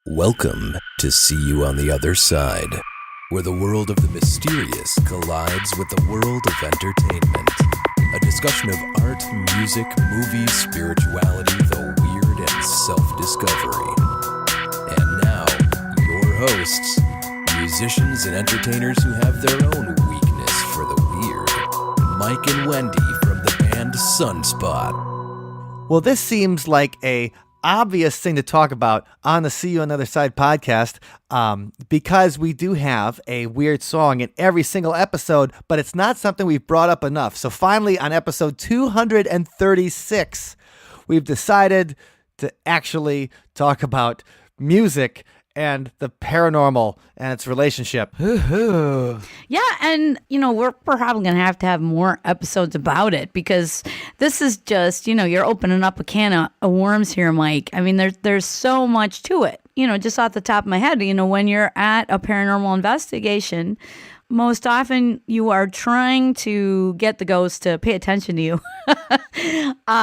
Welcome to See You on the Other Side, where the world of the mysterious collides with the world of entertainment. A discussion of art, music, movies, spirituality, the weird, and self-discovery. And now, your hosts, musicians and entertainers who have their own weakness for the weird, Mike and Wendy from the band Sunspot. Well, this seems like a obvious thing to talk about on the See You on the Other Side podcast, because we do have a weird song in every single episode, but it's not something we've brought up enough. So finally, on episode 236, we've decided to actually talk about music and the paranormal and its relationship. Yeah, and, we're probably going to have more episodes about it because this is just, you're opening up a can of worms here, Mike. I mean, there's so much to it. Just off the top of my head, when you're at a paranormal investigation, most often you are trying to get the ghost to pay attention to you.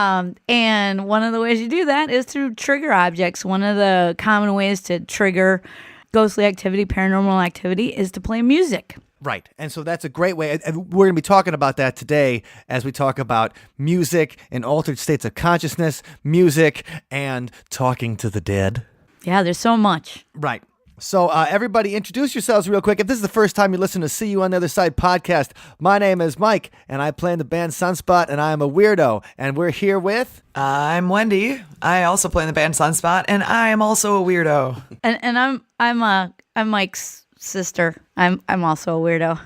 And one of the ways you do that is through trigger objects. One of the common ways to trigger ghostly activity, paranormal activity, is to play music. Right. And so that's a great way. And we're going to be talking about that today as we talk about music and altered states of consciousness, music and talking to the dead. Yeah, there's so much. Right. So everybody introduce yourselves real quick. If this is the first time you listen to See You on the Other Side podcast, my name is Mike, and I play in the band Sunspot, and I am a weirdo. And we're here with... I'm Wendy. I also play in the band Sunspot, and I am also a weirdo. And I'm Mike's sister. I'm also a weirdo.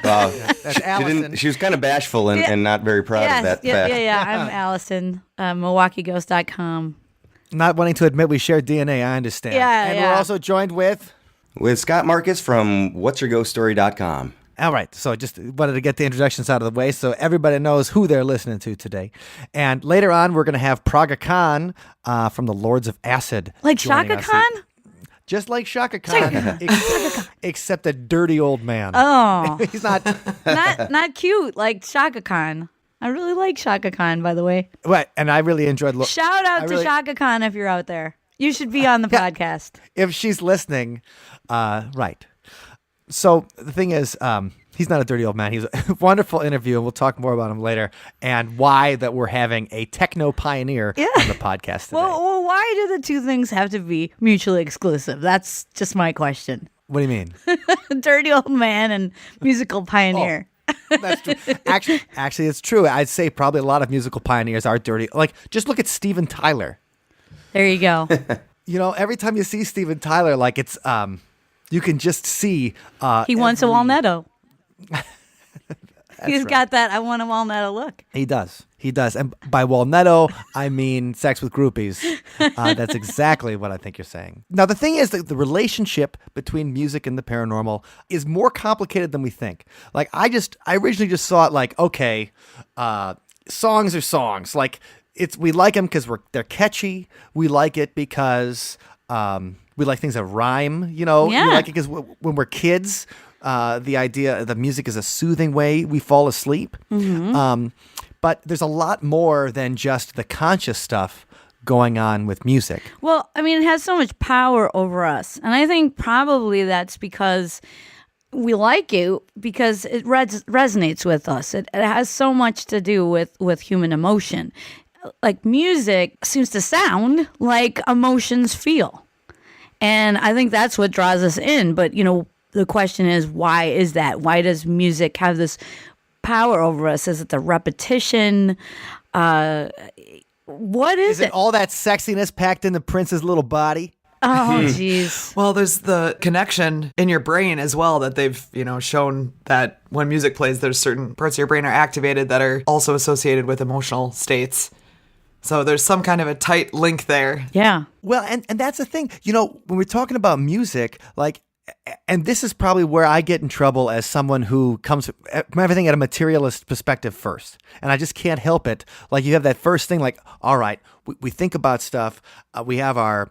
Wow. That's Allison. She was kind of bashful and not very proud of that fact. Yeah. I'm Allison, MilwaukeeGhost.com. Not wanting to admit we share DNA, I understand. Yeah, and yeah. we're also joined with... With Scott Marcus from whatsyourghoststory.com. All right, so just wanted to get the introductions out of the way so everybody knows who they're listening to today. And later on, we're going to have Praga Khan from the Lords of Acid. Like Shaka Khan? Just like Shaka Khan, except a dirty old man. Oh. He's not... not cute like Shaka Khan. I really like Shaka Khan, by the way. Right, and I really enjoyed... Shout out to Shaka Khan if you're out there. You should be on the podcast. If she's listening, right. So the thing is, he's not a dirty old man. He's a wonderful interview, and we'll talk more about him later, and why that we're having a techno pioneer on the podcast today. Well, why do the two things have to be mutually exclusive? That's just my question. What do you mean? Dirty old man and musical pioneer. That's true. Actually, it's true. I'd say probably a lot of musical pioneers are dirty. Like, just look at Steven Tyler. There you go. Every time you see Steven Tyler, like it's, you can just see. He wants a Walnetto. He's right. got that I want a Walnetto look. He does. And by Walnetto, I mean sex with groupies. That's exactly what I think you're saying. Now, the thing is that the relationship between music and the paranormal is more complicated than we think. Like, I originally just saw it like, okay, songs are songs. Like, we like them because they're catchy. We like it because we like things that rhyme. Yeah. We like it because when we're kids, the idea the music is a soothing way we fall asleep. Mm-hmm. But there's a lot more than just the conscious stuff going on with music. Well, I mean, it has so much power over us. And I think probably that's because we like it because it resonates with us. It has so much to do with human emotion. Like, music seems to sound like emotions feel. And I think that's what draws us in. But, the question is, why is that? Why does music have this power over us? Is it the repetition? What is it? Is it all that sexiness packed into Prince's little body? Oh, jeez. Well, there's the connection in your brain as well that they've, shown that when music plays, there's certain parts of your brain are activated that are also associated with emotional states. So there's some kind of a tight link there. Yeah. Well, and that's the thing. When we're talking about music, like, and this is probably where I get in trouble as someone who comes from everything at a materialist perspective first. And I just can't help it. Like, you have that first thing like, all right, we think about stuff. We have our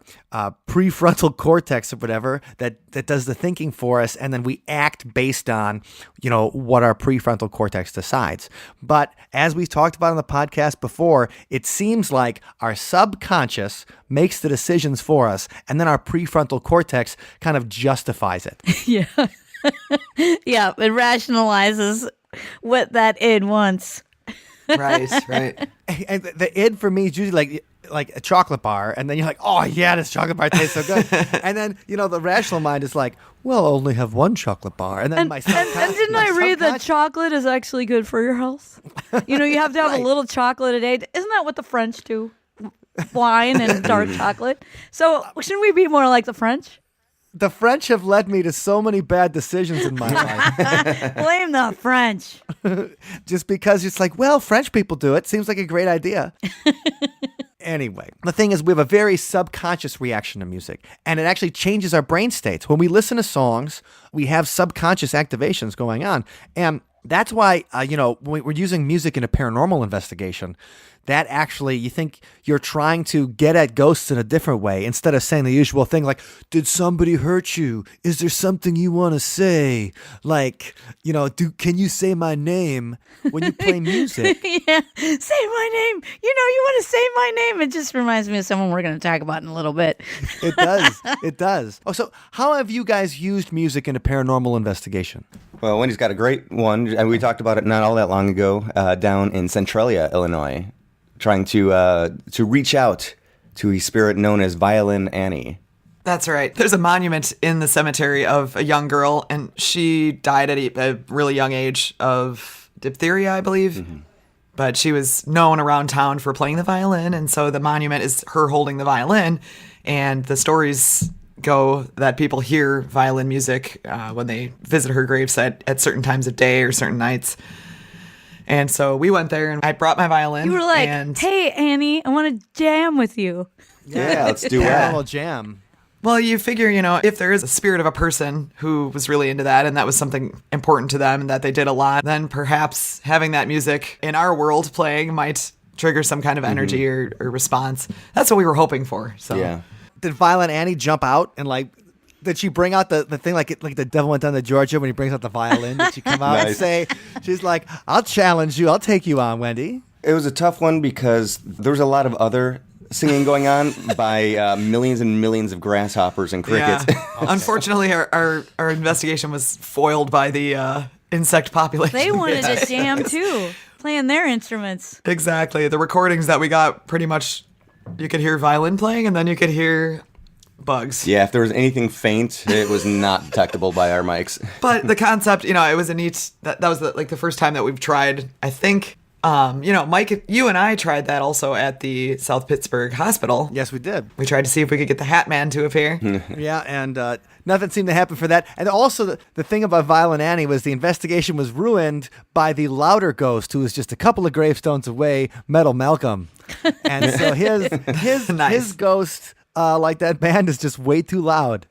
prefrontal cortex or whatever that does the thinking for us, and then we act based on, what our prefrontal cortex decides. But as we've talked about on the podcast before, it seems like our subconscious makes the decisions for us, and then our prefrontal cortex kind of justifies it. Yeah. Yeah, it rationalizes what that id wants. Right. And the id for me is usually like a chocolate bar, and then you're like, oh yeah, this chocolate bar tastes so good. And then the rational mind is like, well, I'll only have one chocolate bar. And then And didn't I read that chocolate is actually good for your health? You have to have Right. a little chocolate a day. Isn't that what the French do? Wine and dark chocolate. So shouldn't we be more like the French? The French have led me to so many bad decisions in my life. Blame the French. Just because it's like, well, French people do it. Seems like a great idea. Anyway, the thing is, we have a very subconscious reaction to music, and it actually changes our brain states. When we listen to songs, we have subconscious activations going on. And that's why, when we're using music in a paranormal investigation, that actually, you think you're trying to get at ghosts in a different way instead of saying the usual thing like, did somebody hurt you? Is there something you want to say? Like, can you say my name when you play music? Yeah, say my name. You want to say my name. It just reminds me of someone we're going to talk about in a little bit. It does. It does. Oh, so how have you guys used music in a paranormal investigation? Well, Wendy's got a great one, and we talked about it not all that long ago down in Centralia, Illinois, trying to reach out to a spirit known as Violin Annie. That's right. There's a monument in the cemetery of a young girl, and she died at a really young age of diphtheria, I believe. Mm-hmm. But she was known around town for playing the violin, and so the monument is her holding the violin. And the stories go that people hear violin music when they visit her gravesite at certain times of day or certain nights. And so we went there, and I brought my violin. You were like, and, hey, Annie, I want to jam with you. Yeah, let's do Paranormal that. jam. well, you figure, if there is a spirit of a person who was really into that and that was something important to them and that they did a lot, then perhaps having that music in our world playing might trigger some kind of energy or response. That's what we were hoping for. So Yeah. Did Violin Annie jump out and did she bring out the thing like the devil went down to Georgia when he brings out the violin? Did she come out and Nice. say, she's like, I'll challenge you. I'll take you on, Wendy. It was a tough one because there was a lot of other singing going on by millions and millions of grasshoppers and crickets. Yeah. Unfortunately, our investigation was foiled by the insect population. They wanted to jam too, playing their instruments. Exactly. The recordings that we got, pretty much, you could hear violin playing, and then you could hear bugs. Yeah, if there was anything faint, it was not detectable by our mics. But the concept, it was a neat. That was the first time that we've tried. I think, Mike, you and I tried that also at the South Pittsburgh Hospital. Yes, we did. We tried to see if we could get the Hat Man to appear. Yeah, and nothing seemed to happen for that. And also, the thing about Violin Annie was the investigation was ruined by the louder ghost, who was just a couple of gravestones away, Metal Malcolm. And so his Nice. ghost, like that band, is just way too loud.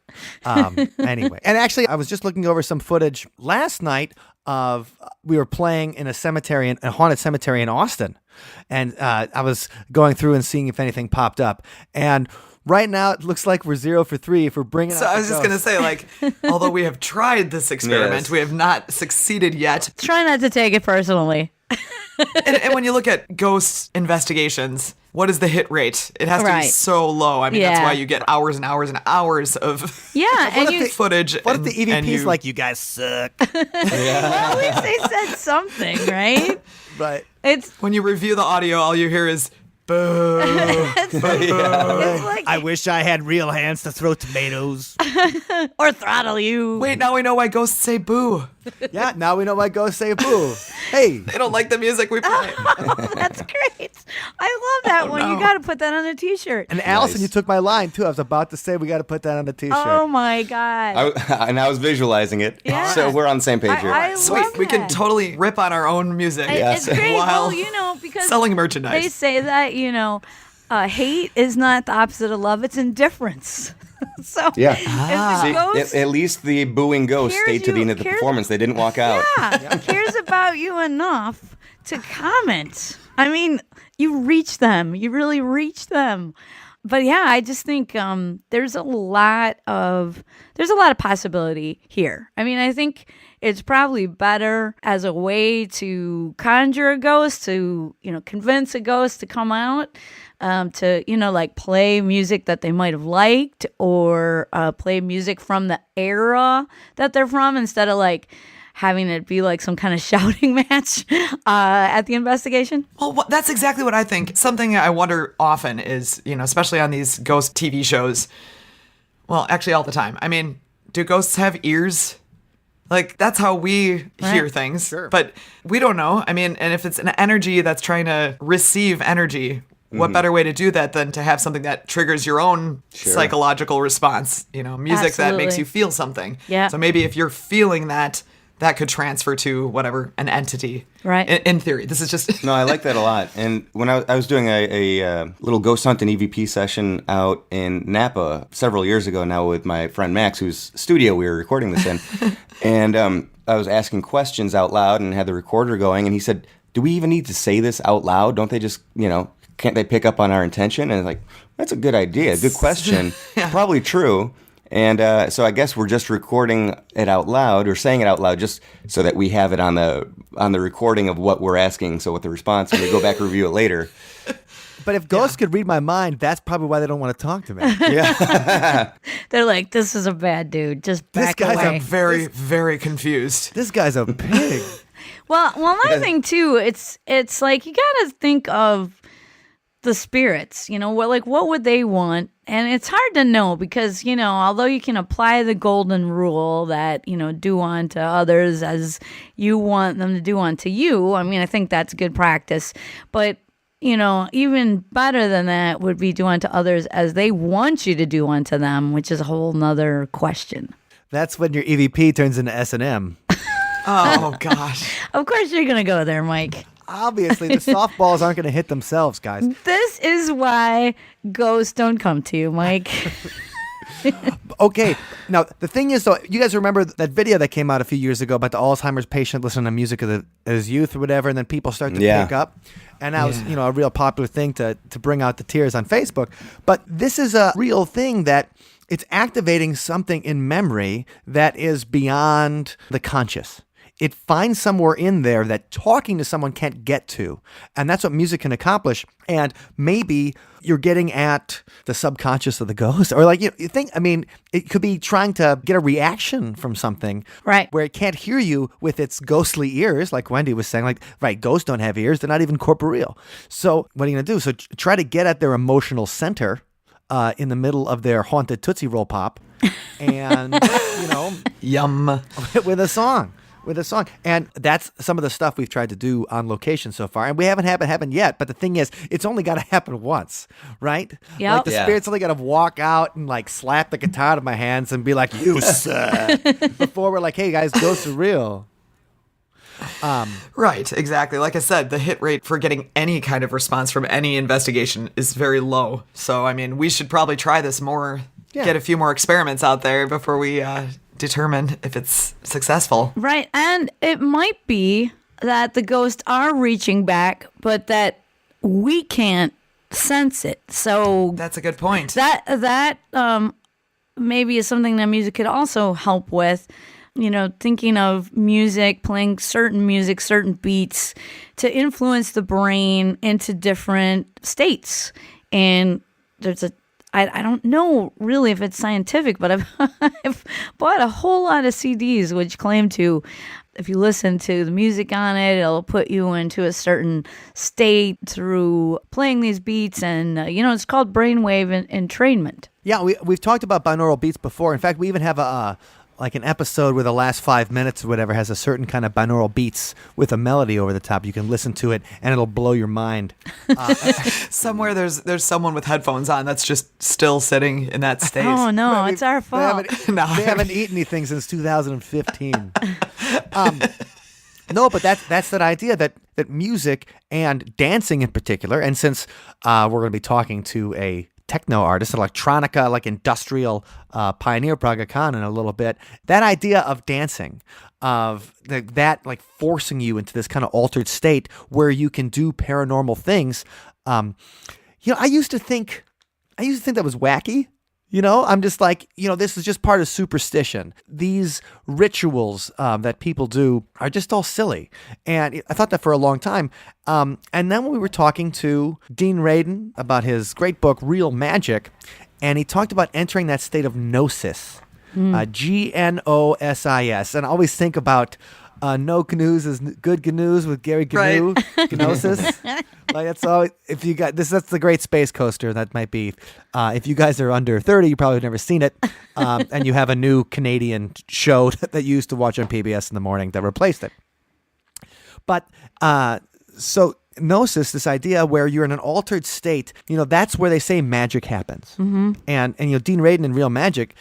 Anyway, and actually, I was just looking over some footage last night of we were playing in a haunted cemetery in Austin, and I was going through and seeing if anything popped up. And right now, it looks like we're 0 for 3 if we're bringing. So out I the was just going to ghost. say, although we have tried this experiment, Yes. we have not succeeded yet. Try not to take it personally. And when you look at ghost investigations, what is the hit rate? It has to be Right. so low. I mean, that's Yeah. why you get hours and hours and hours of Yeah, and you. footage. What if the and EVP's you- like, you guys suck? Well, at least they said something, right? Right. It's when you review the audio, all you hear is boo. it's like I wish I had real hands to throw tomatoes. or throttle you. Wait, now we know why ghosts say boo. Yeah, now we know why ghosts say boo. Hey, They don't like the music we play. That's great. I love that one. no. You got to put that on a T-shirt. and Allison, Nice. you took my line too. I was about to say we got to put that on the T-shirt. Oh my god. And I was visualizing it, Yeah. so we're on the same page here. I Sweet. love We can that. totally rip on our own music. It's great. While Well, because selling merchandise. they say that hate is not the opposite of love; it's indifference. So Yeah. if the See, ghost at least the booing ghost Cares stayed to the you- end of the cares- performance. They didn't walk out. cares about you enough to comment I mean, you reach them. You really reach them. But yeah, I just think there's a lot of possibility here. I mean, I think it's probably better as a way to conjure a ghost, to convince a ghost to come out, to like play music that they might have liked, or play music from the era that they're from, instead of like having it be like some kind of shouting match at the investigation. Well, that's exactly what I think. Something I wonder often is, especially on these ghost TV shows, well, actually all the time. I mean, do ghosts have ears? Like, that's how we hear things. Sure. But we don't know. I mean, and if it's an energy that's trying to receive energy, what better way to do that than to have something that triggers your own psychological response? Music that makes you feel something. Yeah. So maybe if you're feeling that could transfer to whatever, an entity. Right. In theory. This is just... No, I like that a lot. And when I was doing a little ghost hunt and EVP session out in Napa several years ago now with my friend Max, whose studio we were recording this in, and I was asking questions out loud and had the recorder going, and he said, do we even need to say this out loud? Don't they just, can't they pick up on our intention? And like, that's a good idea, good question. Probably true. And so I guess we're just recording it out loud, or saying it out loud, just so that we have it on the recording of what we're asking. So with the response, when we go back and review it later. But if ghosts could read my mind, that's probably why they don't want to talk to me. Yeah. They're like, this is a bad dude. Just back guy's away. I'm very, very confused. This guy's a pig. Well, another thing too, it's like you gotta think of the spirits. What would they want? And it's hard to know because, although you can apply the golden rule that, do unto others as you want them to do unto you. I mean, I think that's good practice. But, even better than that would be do unto others as they want you to do unto them, which is a whole nother question. That's when your EVP turns into S&M. Oh, gosh. Of course you're going to go there, Mike. Obviously, the softballs aren't going to hit themselves, guys. This is why ghosts don't come to you, Mike. Okay, now the thing is, though, you guys remember that video that came out a few years ago about the Alzheimer's patient listening to music of his youth or whatever, and then people start to pick up, and that was a real popular thing to bring out the tears on Facebook. But this is a real thing that it's activating something in memory that is beyond the conscious. It finds somewhere in there that talking to someone can't get to. And that's what music can accomplish. And maybe you're getting at the subconscious of the ghost. Or you think, it could be trying to get a reaction from something. Right. Where it can't hear you with its ghostly ears, like Wendy was saying. Ghosts don't have ears. They're not even corporeal. So what are you going to do? So try to get at their emotional center in the middle of their haunted Tootsie Roll Pop. And, Yum. with a song. And that's some of the stuff we've tried to do on location so far. And we haven't had it happen yet. But the thing is, it's only got to happen once, right? Yep. Like the spirit's only got to walk out and slap the guitar out of my hands and be like, you suck. Before we're like, hey guys, ghosts are real. Right, exactly. Like I said, the hit rate for getting any kind of response from any investigation is very low. So, we should probably try this more, get a few more experiments out there before we determine if it's successful. Right. And it might be that the ghosts are reaching back, but that we can't sense it. So that's a good point. That maybe is something that music could also help with. Thinking of music, playing certain music, certain beats to influence the brain into different states. And there's I don't know really if it's scientific, but I've bought a whole lot of CDs which claim to, if you listen to the music on it, it'll put you into a certain state through playing these beats. And, it's called Brainwave Entrainment. Yeah, we've talked about binaural beats before. In fact, we even have an episode where the last 5 minutes or whatever has a certain kind of binaural beats with a melody over the top. You can listen to it and it'll blow your mind. Somewhere there's someone with headphones on that's just still sitting in that state. Oh no, it's our fault. They haven't eaten anything since 2015. No, but that's that idea that music and dancing in particular, and since we're going to be talking to a techno artist, electronica, like industrial pioneer Praga Khan in a little bit. That idea of dancing, of that like forcing you into this kind of altered state where you can do paranormal things. I used to think that was wacky. I'm just like, this is just part of superstition. These rituals that people do are just all silly. And I thought that for a long time. And then when we were talking to Dean Radin about his great book, Real Magic, and he talked about entering that state of gnosis, Gnosis. And I always think about no canoes is good canoes with Gary Canoe, Gnosis. Like that's always, if you got this, that's the Great Space Coaster. That might be, if you guys are under 30, you probably have never seen it, and you have a new Canadian show that you used to watch on PBS in the morning that replaced it. But so gnosis, this idea where you're in an altered state, that's where they say magic happens. Mm-hmm. And Dean Radin in Real Magic,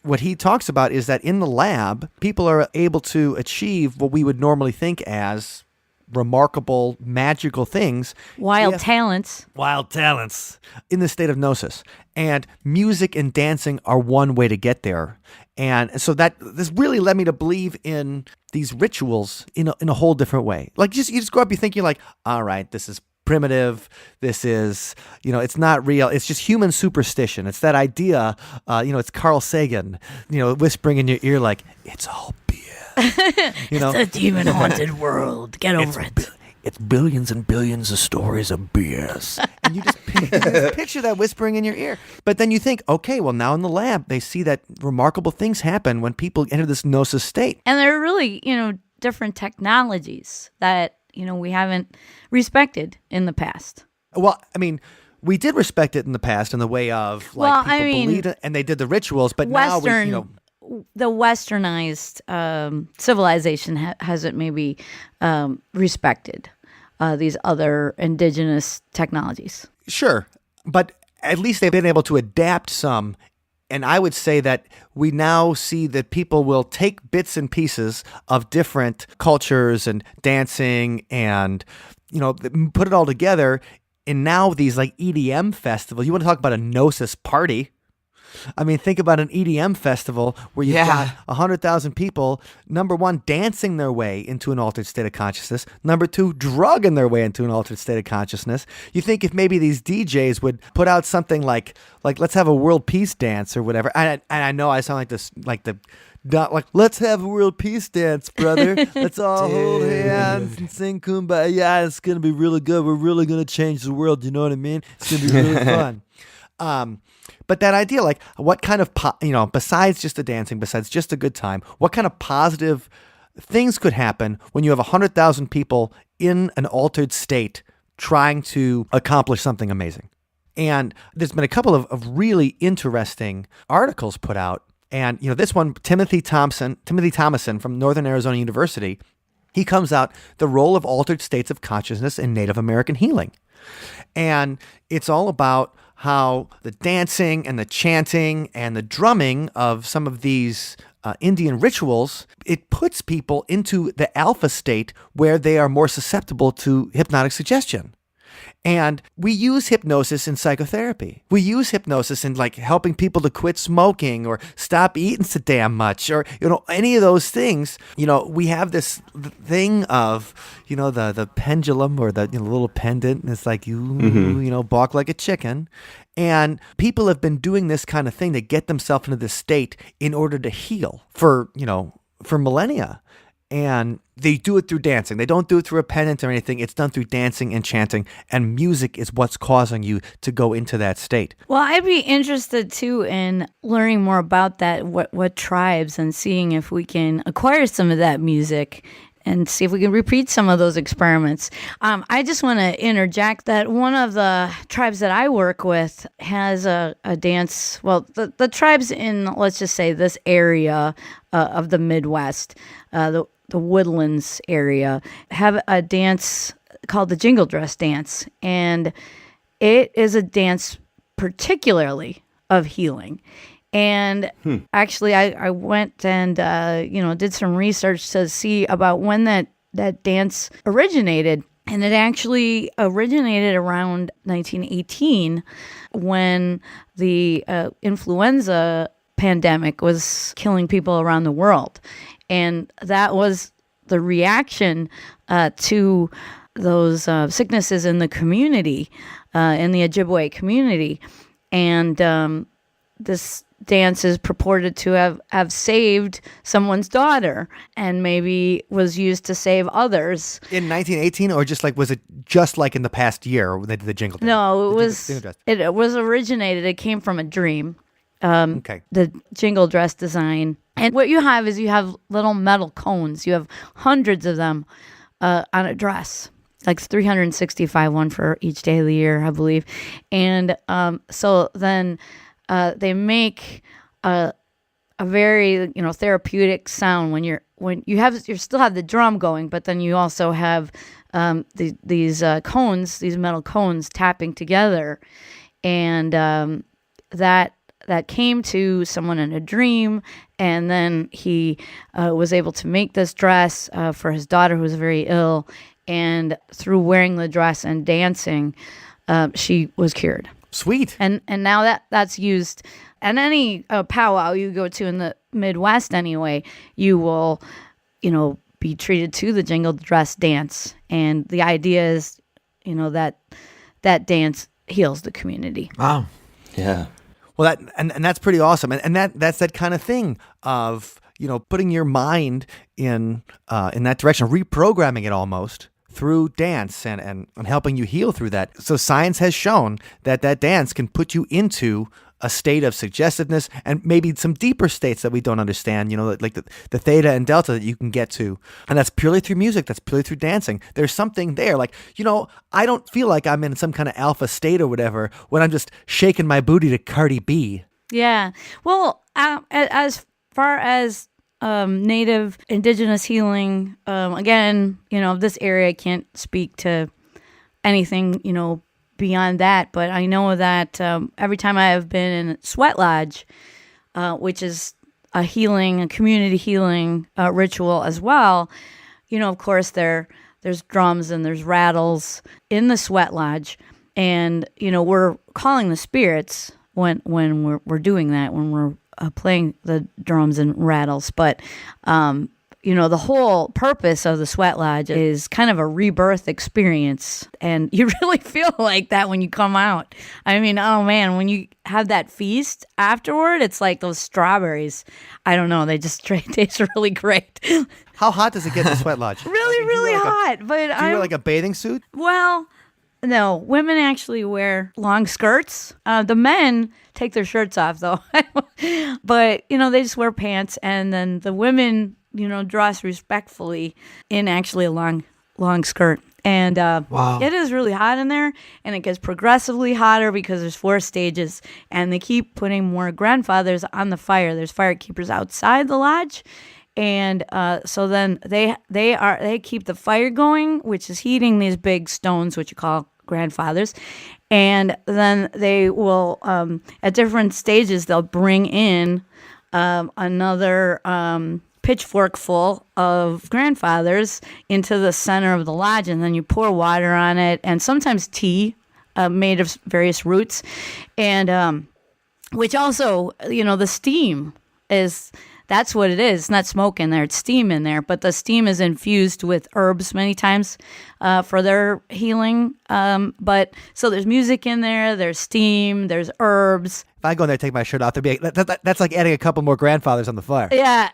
what he talks about is that in the lab, people are able to achieve what we would normally think as remarkable, magical things. Wild talents in the state of gnosis. And music and dancing are one way to get there. And so this really led me to believe in these rituals in a whole different way. Like you just grow up, you think you're like, all right, this is primitive. This is, it's not real. It's just human superstition. It's that idea, it's Carl Sagan, whispering in your ear like, it's all BS. It's a demon-haunted world. Get over it. It's billions and billions of stories of BS. And you just picture that whispering in your ear. But then you think, okay, well, now in the lab, they see that remarkable things happen when people enter this gnosis state. And there are really, different technologies that we haven't respected in the past. Well, I mean, we did respect it in the past in the way of people believed it and they did the rituals, but now the westernized civilization hasn't maybe respected these other indigenous technologies. Sure, but at least they've been able to adapt some. And I would say that we now see that people will take bits and pieces of different cultures and dancing and, put it all together. And now these like EDM festivals, you want to talk about a gnosis party. I mean, think about an EDM festival where you've got 100,000 people, number one, dancing their way into an altered state of consciousness. Number two, drugging their way into an altered state of consciousness. You think if maybe these DJs would put out something like let's have a world peace dance or whatever. And I know I sound like this, like let's have a world peace dance, brother. Let's all hold hands and sing Kumbaya. Yeah, it's going to be really good. We're really going to change the world. You know what I mean? It's going to be really fun. But that idea, like what kind of, besides just the dancing, besides just a good time, what kind of positive things could happen when you have 100,000 people in an altered state trying to accomplish something amazing? And there's been a couple of really interesting articles put out. And, this one, Timothy Thomason from Northern Arizona University, he comes out, the role of altered states of consciousness in Native American healing. And it's all about how the dancing and the chanting and the drumming of some of these Indian rituals, it puts people into the alpha state where they are more susceptible to hypnotic suggestion. And we use hypnosis in psychotherapy. We use hypnosis in like helping people to quit smoking or stop eating so damn much or, any of those things. We have this thing of, the pendulum or the little pendant. And it's like, balk like a chicken. And people have been doing this kind of thing to get themselves into this state in order to heal for millennia. And they do it through dancing. They don't do it through a pendant or anything. It's done through dancing and chanting. And music is what's causing you to go into that state. Well, I'd be interested, too, in learning more about that, what tribes, and seeing if we can acquire some of that music and see if we can repeat some of those experiments. I just want to interject that one of the tribes that I work with has a dance. Well, the tribes in, let's just say, this area of the Midwest, the Woodlands area, have a dance called the Jingle dress dance. And it is a dance particularly of healing. And actually, I went and, did some research to see about when that dance originated. And it actually originated around 1918 when the influenza pandemic was killing people around the world. And that was the reaction to those sicknesses in the community, in the Ojibwe community. And this dance is purported to have saved someone's daughter and maybe was used to save others. In 1918, or was it just like in the past year when they did the jingle dance? No, it was originated. It came from a dream. Okay. The jingle dress design. And what you have is you have little metal cones. You have hundreds of them on a dress, like 365, one for each day of the year, I believe. And so then they make a very therapeutic sound when you still have the drum going, but then you also have these cones, these metal cones tapping together, and that came to someone in a dream, and then he was able to make this dress for his daughter who was very ill, and through wearing the dress and dancing, she was cured. Sweet. And now that's used at any powwow you go to in the Midwest anyway, you will, be treated to the jingle dress dance. And the idea is, that dance heals the community. Wow. Yeah. Well, and that's pretty awesome. And that's that kind of thing of, putting your mind in that direction, reprogramming it almost through dance and helping you heal through that. So science has shown that dance can put you into a state of suggestiveness and maybe some deeper states that we don't understand, like the theta and delta that you can get to. And that's purely through music. That's purely through dancing. There's something there. Like, I don't feel like I'm in some kind of alpha state or whatever when I'm just shaking my booty to Cardi B. Yeah. Well, as far as native indigenous healing, again, this area, I can't speak to anything, beyond that, but I know that every time I have been in a sweat lodge, which is a community healing ritual as well, of course there's drums and there's rattles in the sweat lodge, and we're calling the spirits when we're doing that, when we're playing the drums and rattles, but the whole purpose of the sweat lodge is kind of a rebirth experience. And you really feel like that when you come out. I mean, oh man, when you have that feast afterward, it's like those strawberries. I don't know. They just taste really great. How hot does it get in the sweat lodge? Really hot. But do you wear like a bathing suit? Well, no. Women actually wear long skirts. The men take their shirts off though. But, they just wear pants. And then the women, dress respectfully in actually a long skirt. And wow. It is really hot in there, and it gets progressively hotter because there's 4 stages, and they keep putting more grandfathers on the fire. There's fire keepers outside the lodge, and so then they keep the fire going, which is heating these big stones, which you call grandfathers, and then they will at different stages they'll bring in another pitchfork full of grandfathers into the center of the lodge, and then you pour water on it, and sometimes tea made of various roots, and which also, the steam that's what it is. It's not smoke in there, it's steam in there, but the steam is infused with herbs many times for their healing. But so there's music in there, there's steam, there's herbs. If I go in there and take my shirt off, that's like adding a couple more grandfathers on the fire. Yeah,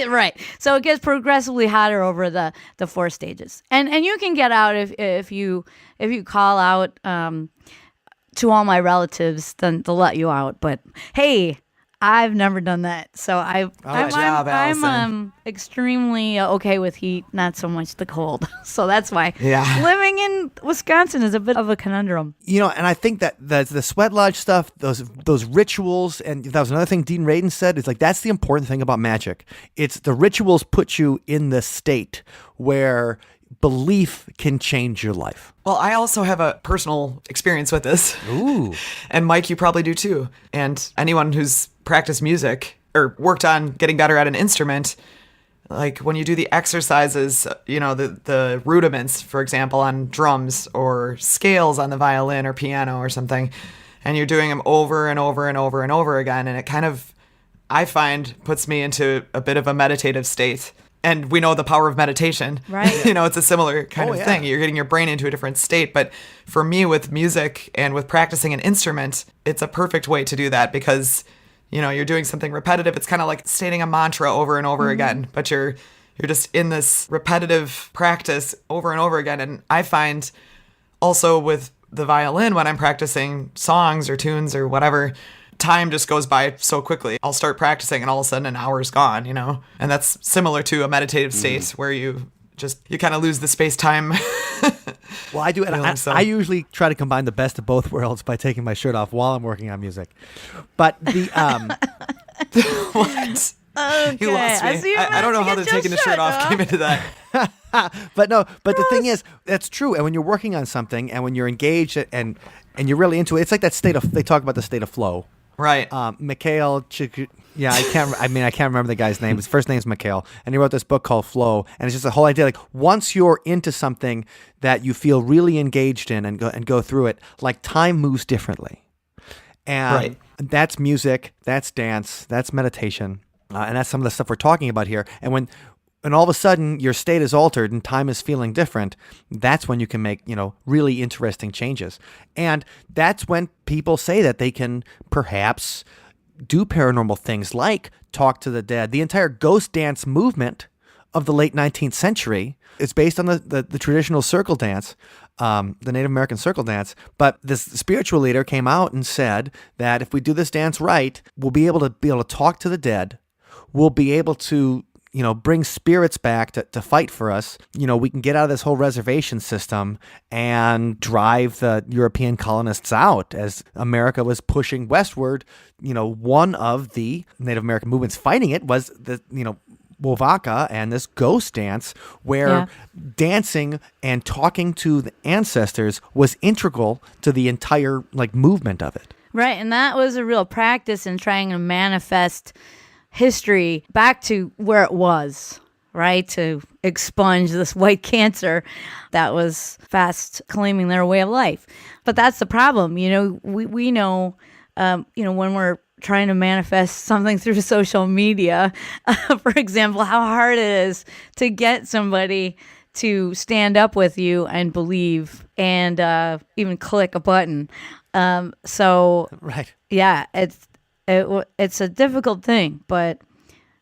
right. So it gets progressively hotter over the 4 stages. And you can get out if you call out to all my relatives, then they'll let you out. But hey, I've never done that, so I'm extremely okay with heat, not so much the cold. So that's why living in Wisconsin is a bit of a conundrum. And I think that the sweat lodge stuff, those rituals, and that was another thing Dean Radin said, is like that's the important thing about magic. It's the rituals put you in the state where belief can change your life. Well, I also have a personal experience with this. Ooh. And Mike, you probably do too. And anyone who's practiced music or worked on getting better at an instrument, like when you do the exercises, the rudiments, for example, on drums or scales on the violin or piano or something, and you're doing them over and over and over and over again, and it kind of, I find, puts me into a bit of a meditative state. And we know the power of meditation. Right. It's a similar kind of thing. You're getting your brain into a different state. But for me, with music and with practicing an instrument, it's a perfect way to do that because, you're doing something repetitive. It's kind of like stating a mantra over and over again, but you're just in this repetitive practice over and over again. And I find also with the violin, when I'm practicing songs or tunes or whatever, time just goes by so quickly. I'll start practicing and all of a sudden an hour's gone, And that's similar to a meditative state where you kind of lose the space-time. Well, I do, and I usually try to combine the best of both worlds by taking my shirt off while I'm working on music. But the what? Okay. You lost me. I don't know how the taking the shirt off came into that. But the thing is, that's true. And when you're working on something and when you're engaged and you're really into it, it's like that state of, they talk about the state of flow. Right. Mikhail I can't remember the guy's name. His first name's Mikhail, and he wrote this book called Flow, and it's just a whole idea. Like once you're into something that you feel really engaged in and go through it, like time moves differently. And that's music, that's dance, that's meditation, and that's some of the stuff we're talking about here. And when all of a sudden your state is altered and time is feeling different, that's when you can make, really interesting changes. And that's when people say that they can perhaps do paranormal things like talk to the dead. The entire ghost dance movement of the late 19th century is based on the traditional circle dance, the Native American circle dance. But this spiritual leader came out and said that if we do this dance right, we'll be able to talk to the dead. We'll be able to bring spirits back to fight for us. We can get out of this whole reservation system and drive the European colonists out as America was pushing westward. One of the Native American movements fighting it was the, Wovaka and this ghost dance where dancing and talking to the ancestors was integral to the entire movement of it. Right. And that was a real practice in trying to manifest history back to where it was, right? To expunge this white cancer that was fast claiming their way of life. But that's the problem. We know, when we're trying to manifest something through social media, for example, how hard it is to get somebody to stand up with you and believe and even click a button. Right. Yeah, it's a difficult thing, but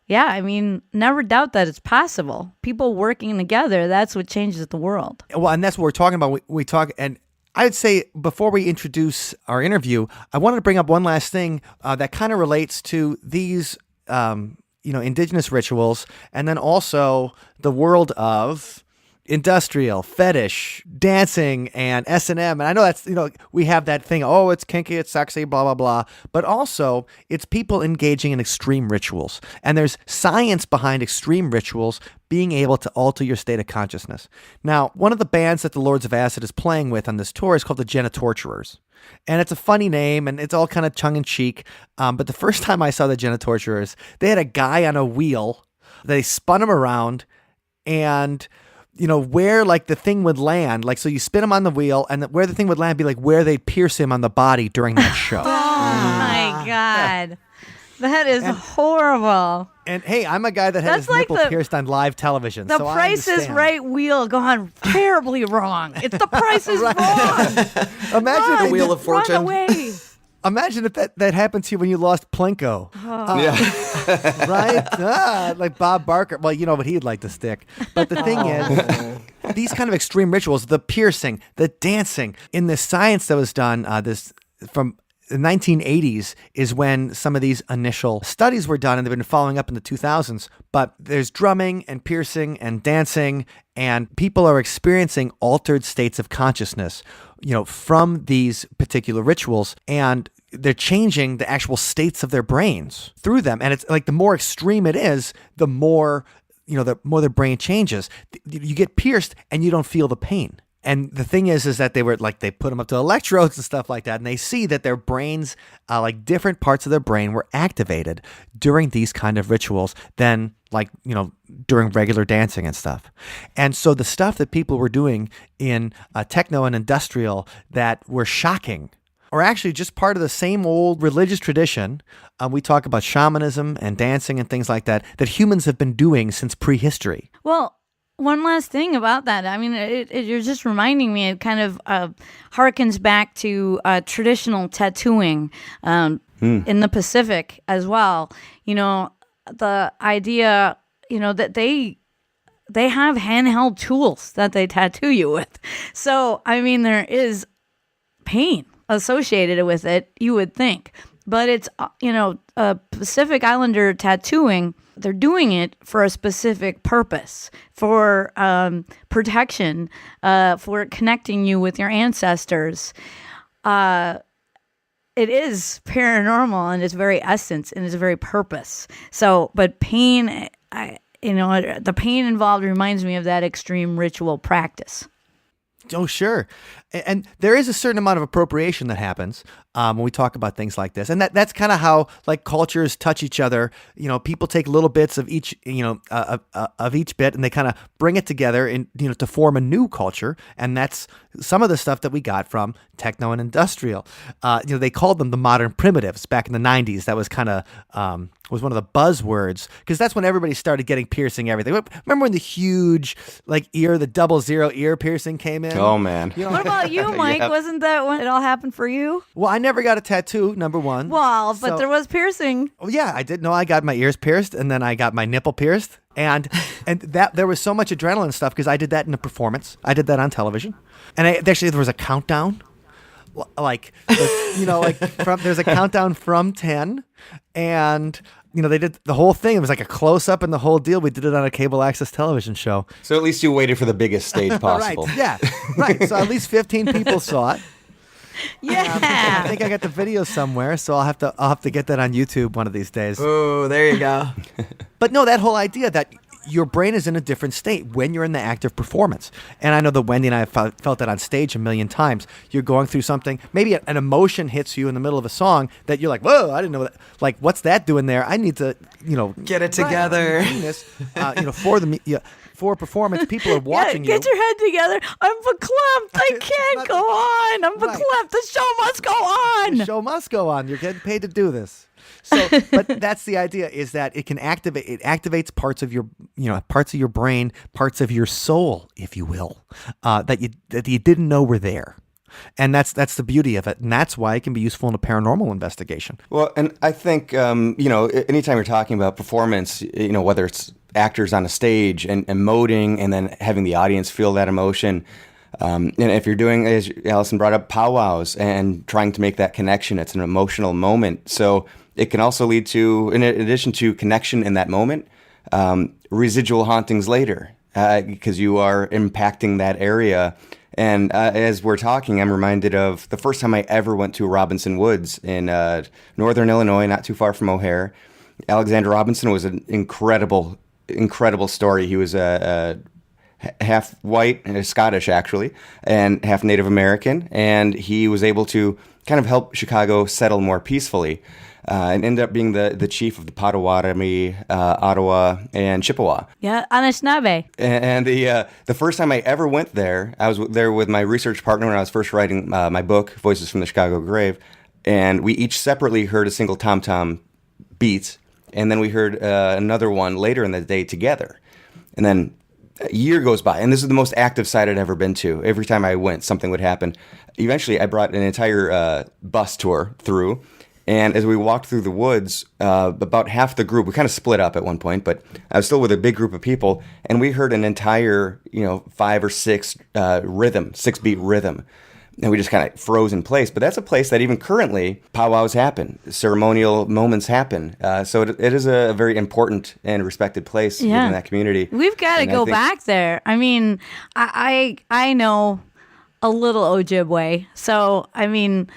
never doubt that it's possible. People working together, that's what changes the world. Well, and that's what we're talking about. We talk, and I'd say before we introduce our interview, I wanted to bring up one last thing that kind of relates to these, indigenous rituals, and then also the world of industrial, fetish, dancing, and S&M. And I know that's, we have that thing, oh, it's kinky, it's sexy, blah, blah, blah. But also, it's people engaging in extreme rituals. And there's science behind extreme rituals being able to alter your state of consciousness. Now, one of the bands that the Lords of Acid is playing with on this tour is called the Genitorturers. And it's a funny name, and it's all kind of tongue-in-cheek. But the first time I saw the Genitorturers, they had a guy on a wheel. They spun him around, and where the thing would land, so you spin him on the wheel, and where the thing would land be where they'd pierce him on the body during that show. Oh my God. That is horrible. And hey, I'm a guy that had his nipple pierced on live television. The so Price is Right wheel gone terribly wrong. It's The Price is Wrong. Imagine the Wheel of Fortune. Run away. Imagine if that happened to you when you lost Plinko. Right? Like Bob Barker. Well, but he'd like to stick. But the thing is, these kind of extreme rituals, the piercing, the dancing, in the science that was done, this from the 1980s is when some of these initial studies were done, and they've been following up in the 2000s. But there's drumming and piercing and dancing, and people are experiencing altered states of consciousness, from these particular rituals, and they're changing the actual states of their brains through them. And it's the more extreme it is, the more, the more the brain changes. You get pierced and you don't feel the pain. And the thing is that they were like, they put them up to electrodes and stuff like that, and they see that their brains, like different parts of their brain were activated during these kind of rituals than like, during regular dancing and stuff. And so the stuff that people were doing in techno and industrial that were shocking are actually just part of the same old religious tradition. We talk about shamanism and dancing and things like that humans have been doing since prehistory. Well, one last thing about that. I mean, you're just reminding me, it kind of harkens back to traditional tattooing in the Pacific as well. The idea, that they have handheld tools that they tattoo you with. So, I mean, there is pain associated with it, you would think. But it's, Pacific Islander tattooing, they're doing it for a specific purpose, for protection, for connecting you with your ancestors. It is paranormal in its very essence and its very purpose. So, but pain, the pain involved reminds me of that extreme ritual practice. Oh, sure. And there is a certain amount of appropriation that happens when we talk about things like this. And that's kind of how like cultures touch each other. People take little bits of each, of each bit, and they kind of bring it together and, to form a new culture. And that's some of the stuff that we got from techno and industrial. They called them the modern primitives back in the 90s. That was kind of was one of the buzzwords, because that's when everybody started getting piercing everything. Remember when the huge the 00 ear piercing came in? Oh man. What about you, Mike? Yep. Wasn't that when it all happened for you? Well, I never got a tattoo, number one. Well, but there was piercing. Oh yeah, I did. No, I got my ears pierced, and then I got my nipple pierced, and that there was so much adrenaline stuff because I did that in a performance. I did that on television, and actually there was a countdown, there's a countdown from 10, and they did the whole thing. It was like a close up and the whole deal. We did it on a cable access television show. So at least you waited for the biggest stage possible. Right. Yeah. Right. So at least 15 people saw it. Yeah. I think I got the video somewhere, so I'll have to get that on YouTube one of these days. Oh, there you go. But no, that whole idea that your brain is in a different state when you're in the act of performance. And I know that Wendy and I have felt that on stage a million times. You're going through something, maybe an emotion hits you in the middle of a song that you're like, whoa, I didn't know that. Like, what's that doing there? I need to, get it together. For performance, people are watching Get your head together. I'm verklempt. I can't go on. I'm verklempt. The show must go on. The show must go on. You're getting paid to do this. So, but that's the idea, is that it can activate. It activates parts of your, parts of your brain, parts of your soul, if you will, that you didn't know were there. And that's the beauty of it, and that's why it can be useful in a paranormal investigation. Well, and I think anytime you're talking about performance, whether it's actors on a stage and emoting, and then having the audience feel that emotion. And if you're doing, as Allison brought up, powwows and trying to make that connection, it's an emotional moment. So it can also lead to, in addition to connection in that moment, residual hauntings later, because you are impacting that area. And as we're talking, I'm reminded of the first time I ever went to Robinson Woods in northern Illinois, not too far from O'Hare. Alexander Robinson was an incredible story. He was half white, Scottish actually, and half Native American, and he was able to kind of help Chicago settle more peacefully, and ended up being the chief of the Potawatomi, Ottawa, and Chippewa. Yeah, Anishinaabe. And the first time I ever went there, I was there with my research partner when I was first writing my book, Voices from the Chicago Grave, and we each separately heard a single tom-tom beat, and then we heard another one later in the day together. And then a year goes by, and this is the most active site I'd ever been to. Every time I went, something would happen. Eventually, I brought an entire bus tour through, and as we walked through the woods, about half the group, we kind of split up at one point, but I was still with a big group of people, and we heard an entire, 5 or 6 6-beat rhythm. And we just kind of froze in place. But that's a place that even currently, powwows happen, ceremonial moments happen. So it is a very important and respected place within that community. We've got to go back there. I mean, I know a little Ojibwe. So, I mean,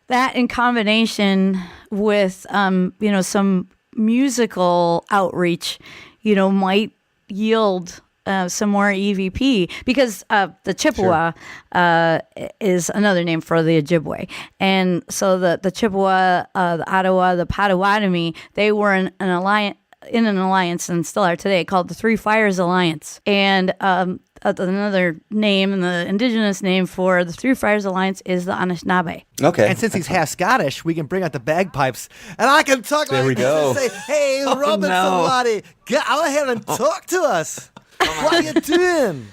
that in combination with, some musical outreach, might yield some more EVP because the Chippewa is another name for the Ojibwe. And so the Chippewa, the Ottawa, the Potawatomi, they were in an alliance and still are today called the Three Fires Alliance. And another name, and the indigenous name for the Three Fires Alliance is the Anishinaabe. Okay. And since he's half Scottish, we can bring out the bagpipes, and I can talk There like we this go. and say, "Hey, Robin, no. somebody, get out here and talk to us. What are you doing?"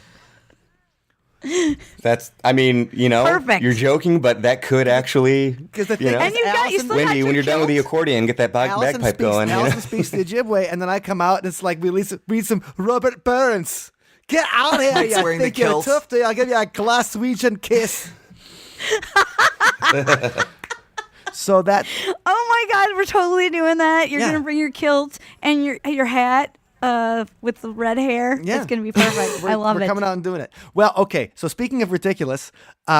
That's, I mean, Perfect. you're joking, but that could actually, Because the thing And is, you still Allison, got Wendy, your when you're done with the kilt. accordion, get that bagpipe going. Allison speaks the Ojibwe, and then I come out, and it's like we read some Robert Burns. Get out here, Mike's you wearing the think you're kilt. tough, do you? I'll give you a Glaswegian kiss. So that, Oh my God, we're totally doing that. You're Yeah. gonna bring your kilt and your hat with the red hair. Yeah. It's gonna be perfect. I love we're it. coming out and doing it. Well, okay, so speaking of ridiculous,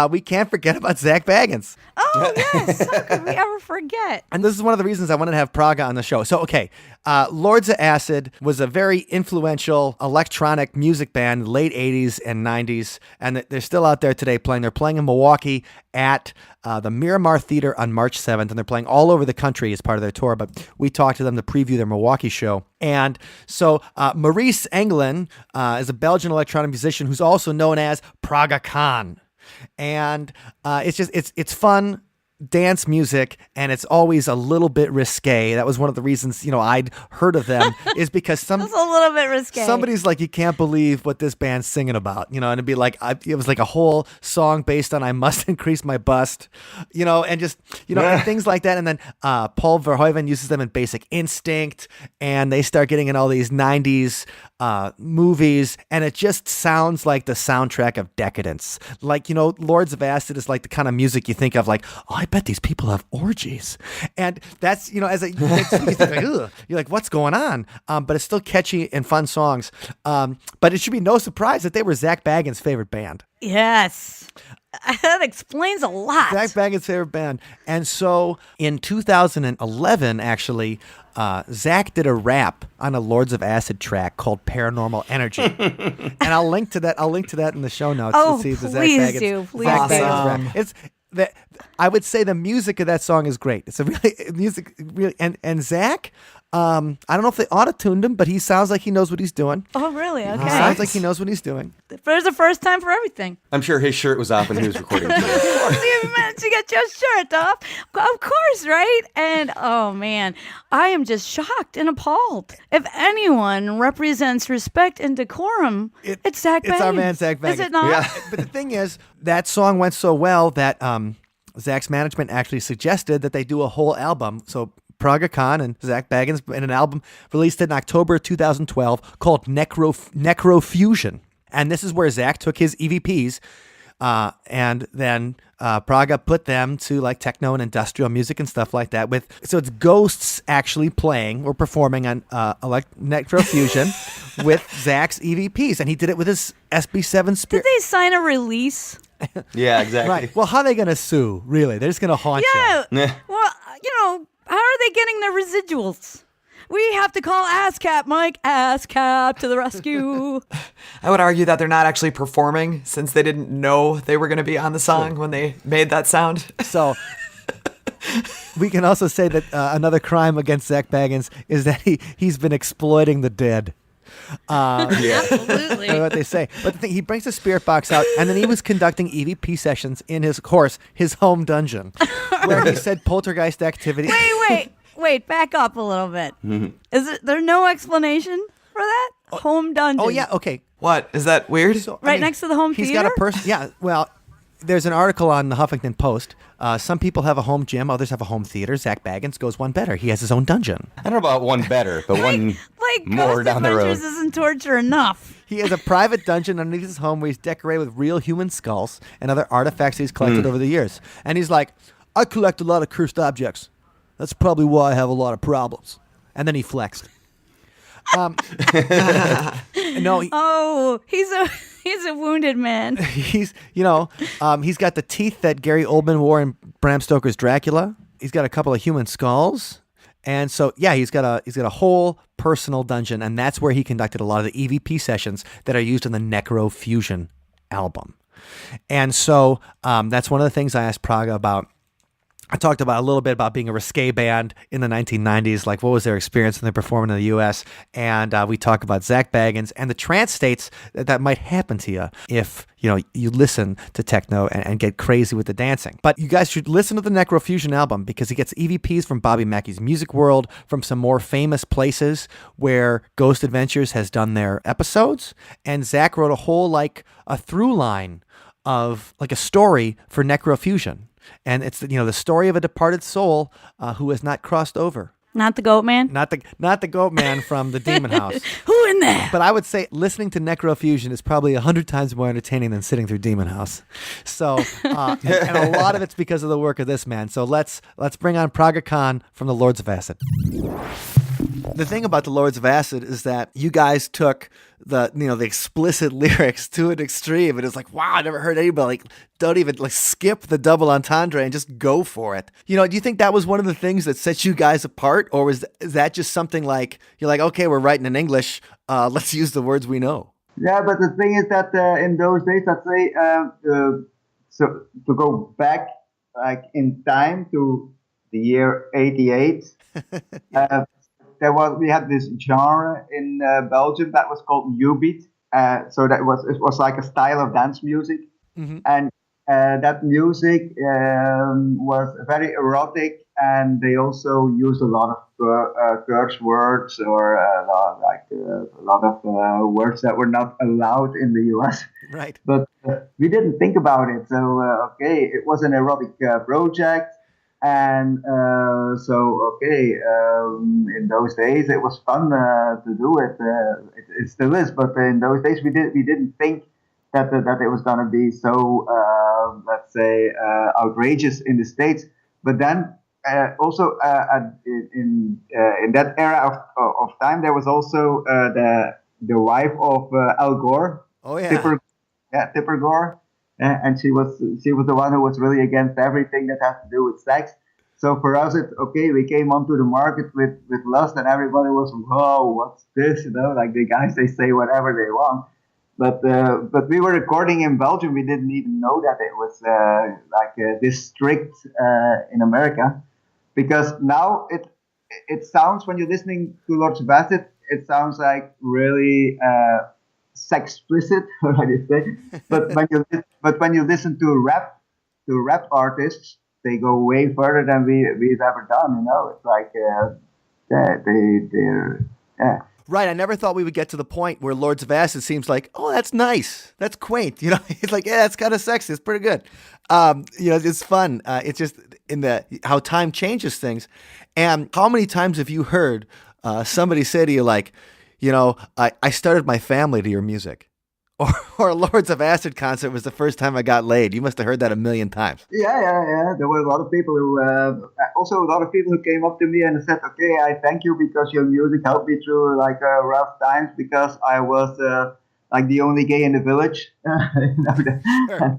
we can't forget about Zach Baggins. Oh yes, how could we ever forget? And this is one of the reasons I wanted to have Praga on the show. So, okay, Lords of Acid was a very influential electronic music band in the late 80s and 90s, and they're still out there today playing. They're playing in Milwaukee at the Miramar Theater on March 7th, and they're playing all over the country as part of their tour, but we talked to them to preview their Milwaukee show. And so Maurice Englund is a Belgian electronic musician who's also known as Praga Khan. And it's fun dance music, and it's always a little bit risque. That was one of the reasons I'd heard of them is because It's a little bit risque. somebody's like, you can't believe what this band's singing about, and it'd be like it was like a whole song based on I must increase my bust, and just and things like that. And then Paul Verhoeven uses them in Basic Instinct, and they start getting in all these 90s movies, and it just sounds like the soundtrack of decadence. Like, Lords of Acid is like the kind of music you think of like, oh, I bet these people have orgies. And that's, as you think like, ugh, you're like, what's going on? But it's still catchy and fun songs. But it should be no surprise that they were Zach Baggins' favorite band. Yes, that explains a lot. Zach Baggins' favorite band. And so in 2011, actually, Zach did a rap on a Lords of Acid track called Paranormal Energy. And I'll link to that in the show notes. Oh, to see the please do. Please Zach do. Baggins rap. It's I would say the music of that song is great. It's a really and Zach, I don't know if they auto-tuned him, but he sounds like he knows what he's doing. Oh, really? Okay. Sounds like he knows what he's doing. There's a first time for everything. I'm sure his shirt was off when he was recording too. You managed to get your shirt off. Of course, right? And oh man, I am just shocked and appalled. If anyone represents respect and decorum, it's Zach Baggins. It's our man, Zach Baggins. Is it not? Yeah. But the thing is, that song went so well that Zach's management actually suggested that they do a whole album. So Praga Khan and Zach Baggins in an album released in October 2012 called Necrofusion. And this is where Zach took his EVPs and then Praga put them to like techno and industrial music and stuff like that. So it's ghosts actually playing or performing on Necrofusion with Zach's EVPs. And he did it with his SB7 Spirit. Did they sign a release? Yeah, exactly. Right. Well, how are they going to sue, really? They're just going to haunt Yeah. you. Yeah. Well, how are they getting their residuals? We have to call ASCAP, Mike. ASCAP to the rescue. I would argue that they're not actually performing since they didn't know they were going to be on the song when they made that sound. So we can also say that another crime against Zach Baggins is that he's been exploiting the dead. Absolutely. That's what they say. But the thing, he brings the spirit box out, and then he was conducting EVP sessions in his home dungeon, where he said poltergeist activity. Wait, back up a little bit. Is there no explanation for that? Home dungeon. Oh yeah, okay. What? Is that weird? So, Right next to the home He's theater? got a person. Yeah. Well, there's an article on the Huffington Post. Some people have a home gym, others have a home theater. Zach Baggins goes one better. He has his own dungeon. I don't know about one better, but one more Ghost down the road. Adventures isn't torture enough. He has a private dungeon underneath his home where he's decorated with real human skulls and other artifacts he's collected over the years. And he's like, I collect a lot of cursed objects. That's probably why I have a lot of problems. And then he flexed. No, He's a wounded man. he's got the teeth that Gary Oldman wore in Bram Stoker's Dracula. He's got a couple of human skulls, And so, yeah, he's got a whole personal dungeon, and that's where he conducted a lot of the EVP sessions that are used in the Necrofusion album. And so that's one of the things I asked Praga about. I talked about a little bit about being a risque band in the 1990s, like what was their experience when they performed in the U.S. And we talk about Zach Baggins and the trance states that might happen to you if you listen to techno and get crazy with the dancing. But you guys should listen to the Necrofusion album because he gets EVPs from Bobby Mackey's Music World, from some more famous places where Ghost Adventures has done their episodes, and Zach wrote a whole a through line of a story for Necrofusion. And it's the story of a departed soul who has not crossed over. Not the goat man? Not the goat man from the Demon House. Who in there? But I would say listening to Necrofusion is probably 100 times more entertaining than sitting through Demon House. So, and a lot of it's because of the work of this man. So let's bring on Praga Khan from the Lords of Acid. The thing about the Lords of Acid is that you guys took the explicit lyrics to an extreme. It was like, wow, I never heard anybody don't even skip the double entendre and just go for it. Do you think that was one of the things that sets you guys apart, or is that just something you're like, okay, we're writing in English, let's use the words we know? Yeah, but the thing is that in those days, let's say, so to go back in time to the year '88. We had this genre in Belgium that was called new beat. So it was like a style of dance music, and that music was very erotic, and they also used a lot of curse words or a lot of words that were not allowed in the US. Right. But we didn't think about it. So it was an erotic project. And in those days it was fun to do it. It still is, but in those days we didn't think that it was going to be so let's say outrageous in the States. But then also in that era of time, there was also the wife of Al Gore. Oh yeah, Tipper Gore. And she was the one who was really against everything that has to do with sex. So for us, it's okay. We came onto the market with Lust, and everybody was, whoa, what's this? The guys, they say whatever they want. But we were recording in Belgium. We didn't even know that it was this strict in America, because now it sounds, when you're listening to Lords of Acid, it sounds like really sex explicit, or how do you say? But when you listen to rap artists, they go way further than we've ever done. It's like they're. Right, I never thought we would get to the point where Lords of Acid seems like, oh, that's nice, that's quaint. It's like, yeah, it's kind of sexy, it's pretty good. It's fun. It's just how time changes things. And how many times have you heard somebody say to you I started my family to your music, or a Lords of Acid concert was the first time I got laid? You must have heard that a million times. Yeah. There were a lot of people who came up to me and said, "Okay, I thank you because your music helped me through rough times, because I was the only gay in the village." Sure.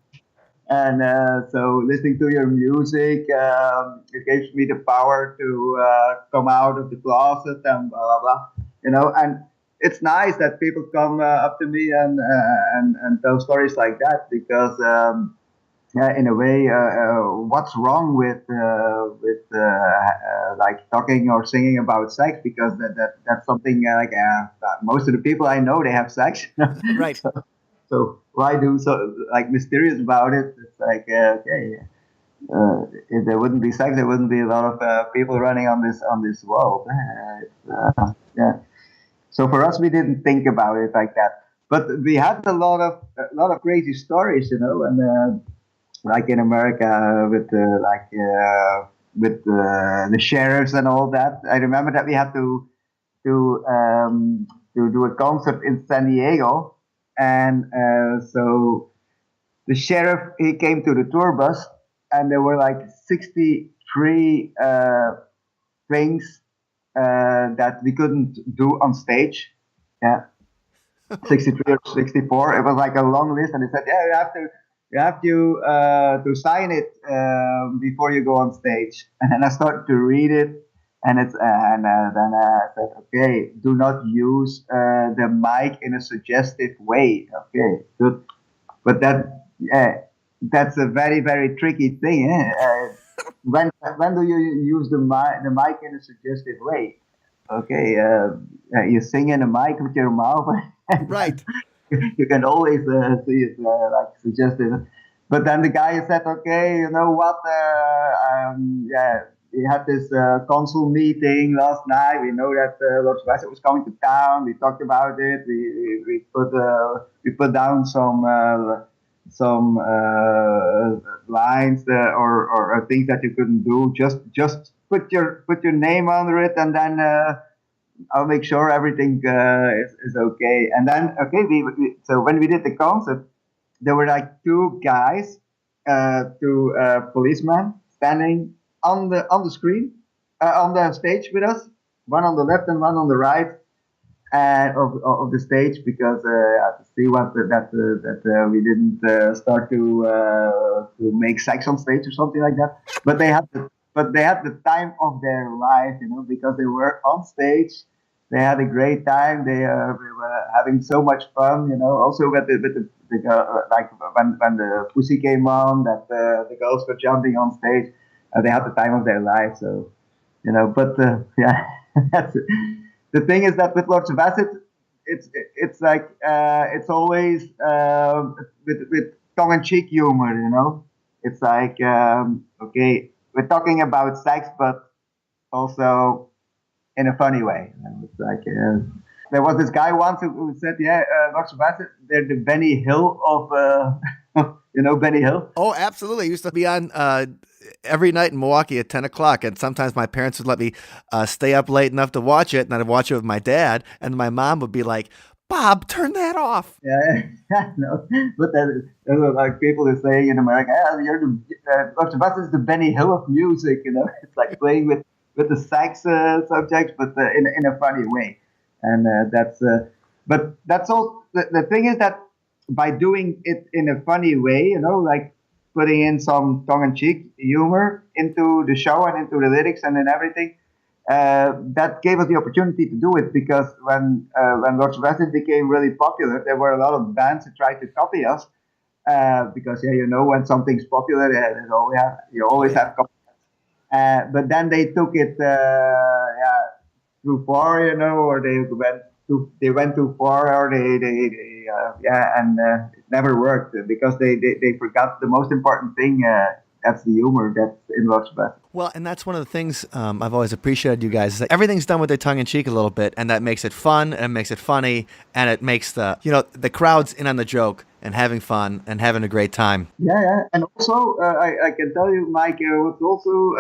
And so listening to your music, it gives me the power to come out of the closet and blah blah blah. And it's nice that people come up to me and tell stories like that, because in a way, what's wrong with talking or singing about sex? Because that's something most of the people I know, they have sex. Right. So why do so mysterious about it? It's if there wouldn't be sex, there wouldn't be a lot of people running on this world. Yeah. So for us, we didn't think about it like that, but we had a lot of crazy stories, and like in America with the sheriffs and all that. I remember that we had to do a concert in San Diego, and so the sheriff, he came to the tour bus, and there were 63 things that we couldn't do on stage. Yeah, 63 or 64. It was a long list, and they said, "Yeah, you have to sign it before you go on stage." And then I started to read it, And then I said, okay, do not use the mic in a suggestive way. Okay, good. But that's a very, very tricky thing. When do you use the mic in a suggestive way? Okay, you sing in a mic with your mouth. Right. You can always see it like suggestive. But then the guy said, okay, you know what? We had this council meeting last night. We know that Lord Sebastian was coming to town. We talked about it. We put down some lines or things that you couldn't do. Just put your name under it, and then I'll make sure everything is okay. And then so when we did the concert, there were like two guys, two policemen standing on the screen, on the stage with us, one on the left and one on the right of the stage, because to see that we didn't start to make sex on stage or something like that. But they had the time of their life, because they were on stage. They had a great time. They were having so much fun, Also with the like when the pussy came on, that the girls were jumping on stage. They had the time of their life. So, But yeah, that's it. The thing is that with Lord Sebastian, it's like it's always with tongue-in-cheek humor, It's like okay, we're talking about sex, but also in a funny way. It's like there was this guy once who said, Lord Sebastian, they're the Benny Hill of Benny Hill. Oh, absolutely. I used to be on every night in Milwaukee at 10 o'clock, and sometimes my parents would let me stay up late enough to watch it, and I'd watch it with my dad, and my mom would be like, Bob, turn that off. Yeah, no. But there were like people who say in America, Lord Sebastian is the Benny Hill of music, It's like playing with the sex subjects, but in a funny way. And but that's all. The thing is that by doing it in a funny way, like putting in some tongue-in-cheek humor into the show and into the lyrics and in everything, that gave us the opportunity to do it, because when Lord Sebastian became really popular, there were a lot of bands that tried to copy us, because when something's popular, you always have copycats. But then they took it too far, or they went too far, or and it never worked, because they forgot the most important thing. That's the humor that's in Lord Sebastian. Well, and that's one of the things I've always appreciated you guys, is that everything's done with their tongue in cheek a little bit, and that makes it fun, and it makes it funny, and it makes the crowd's in on the joke and having fun and having a great time. Yeah. And also, I can tell you, Mike, what's also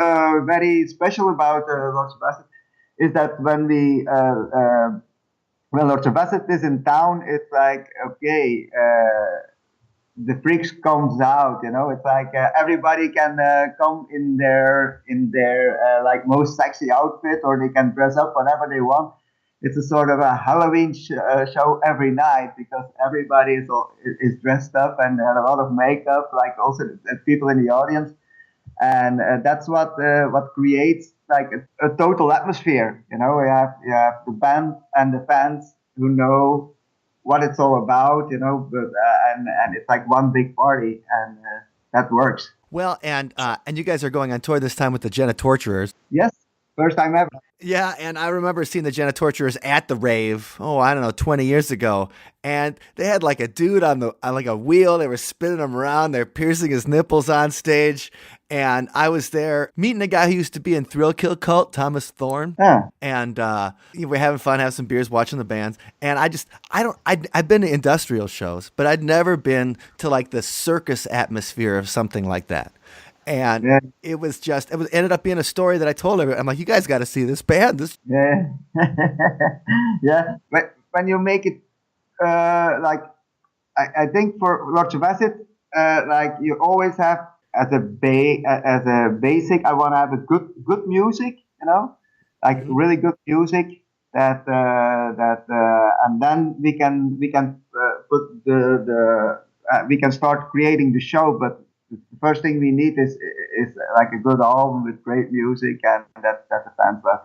very special about Lord Sebastian is that when Lord Sebastian is in town, it's like, okay, the freaks comes out, It's like everybody can come in their like most sexy outfit, or they can dress up whenever they want. It's a sort of a Halloween show every night, because everybody is dressed up and had a lot of makeup, like also the people in the audience, and that's what creates like a total atmosphere. You have the band and the fans who know what it's all about, but and it's like one big party, and that works. Well, and you guys are going on tour this time with the Genitorturers. Yes, first time ever. Yeah, and I remember seeing the Genitorturers at the rave, 20 years ago, and they had like a dude on like a wheel. They were spinning him around. They're piercing his nipples on stage, and I was there meeting a guy who used to be in Thrill Kill Cult, Thomas Thorne, and we're having fun, having some beers, watching the bands, and I've been to industrial shows, but I'd never been to like the circus atmosphere of something like that. And it ended up being a story that I told everyone. I'm like, you guys got to see this band. Yeah. Yeah. But when you make it, like, I think for Lord Sebastian, like you always have as a basic, I want to have a good music, like really good music that and then we can put we can start creating the show, but the first thing we need is like a good album with great music and that the fans love.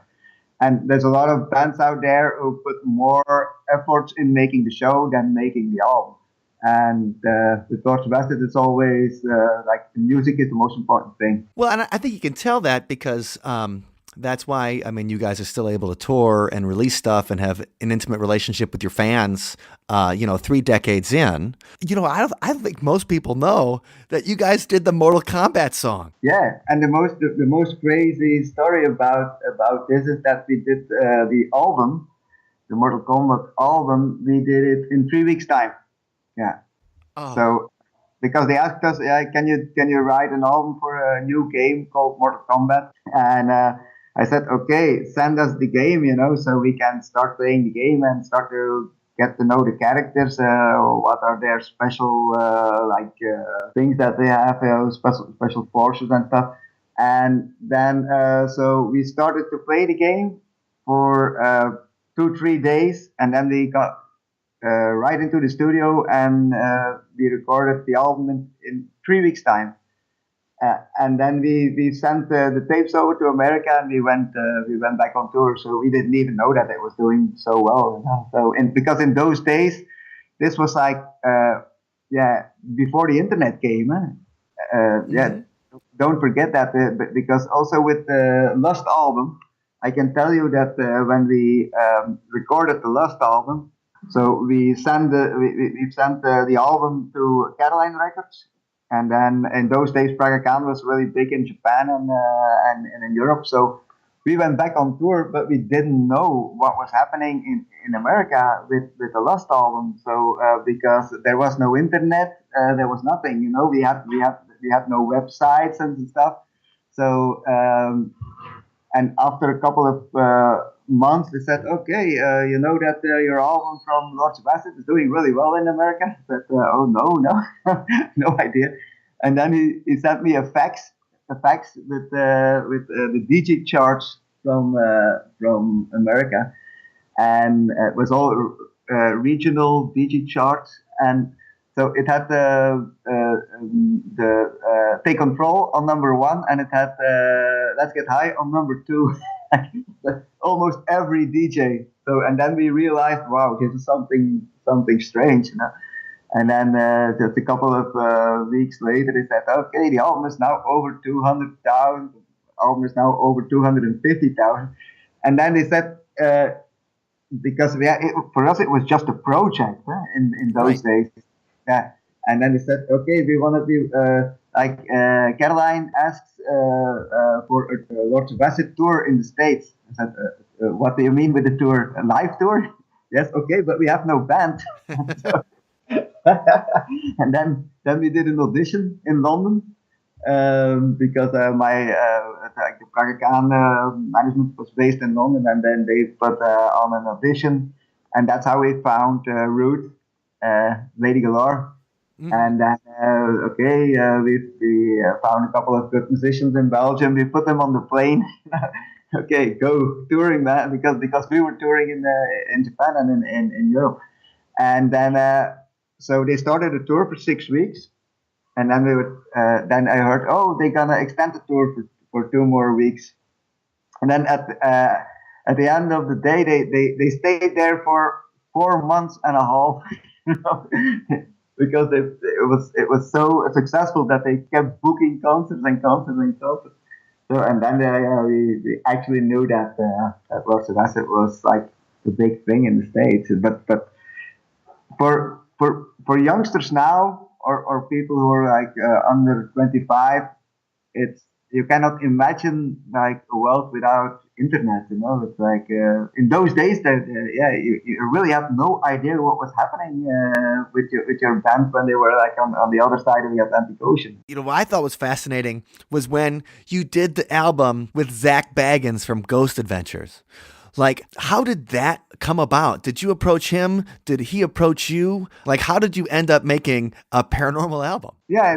And there's a lot of bands out there who put more efforts in making the show than making the album. And with Lords of Acid, it's always like the music is the most important thing. Well, and I think you can tell that because that's why, I mean, you guys are still able to tour and release stuff and have an intimate relationship with your fans, 3 decades in. I think most people know that you guys did the Mortal Kombat song. Yeah, and the most crazy story about this is that we did the album, the Mortal Kombat album, we did it in 3 weeks' time. Yeah. Oh. So because they asked us, can you write an album for a new game called Mortal Kombat? And I said, okay, send us the game, so we can start playing the game and start to get to know the characters. What are their special things that they have, special forces and stuff. And then so we started to play the game for 2-3 days, and then we got right into the studio and we recorded the album in 3 weeks' time. And then we sent the tapes over to America, and we went back on tour. So we didn't even know that it was doing so well. So because in those days, this was like before the internet came. Don't forget that because also with the Lust album, I can tell you that when we recorded the Lust album, so we sent the album to Caroline Records. And then in those days, Praga was really big in Japan and in Europe. So we went back on tour, but we didn't know what was happening in America with the Lust album. So because there was no internet, there was nothing. We had no websites and stuff. So and after a couple of months, they said, okay, you know that your album from Lords of Acid is doing really well in America. I said, oh no, no idea. And then he sent me a fax with the DJ charts from America, and it was all regional DJ charts, and so it had the Take Control on number 1, and it had Let's Get High on number 2. Almost every DJ. So, and then we realized, wow, this is something strange, And then just a couple of weeks later, they said, okay, the album is now over 200,000. Album is now over 250,000. And then they said, because for us it was just a project in those days. Yeah. And then they said, okay, we want to do Caroline asks for a Lords of Acid tour in the States. I said, what do you mean with the tour? A live tour? Yes, okay, but we have no band. And then we did an audition in London because the Praga management was based in London, and then they put on an audition, and that's how we found Ruth, Lady Galore. And then, we found a couple of good musicians in Belgium. We put them on the plane. Okay, go touring, man, because we were touring in Japan and in Europe. And then, so they started a tour for 6 weeks. And then then I heard, they're gonna extend the tour for 2 more weeks. And then at the end of the day, they stayed there for 4 months and a half. Because it was so successful that they kept booking concerts and concerts and concerts. So, and then we actually knew that Lords of Acid was like the big thing in the States. But for youngsters now or people who are like under 25, you cannot imagine like a world without internet. It's like in those days that you really have no idea what was happening with your band when they were like on the other side of the Atlantic Ocean. What I thought was fascinating was when you did the album with Zach Baggins from Ghost Adventures. Like, how did that come about? Did you approach him? Did he approach you? Like, how did you end up making a paranormal album? Yeah,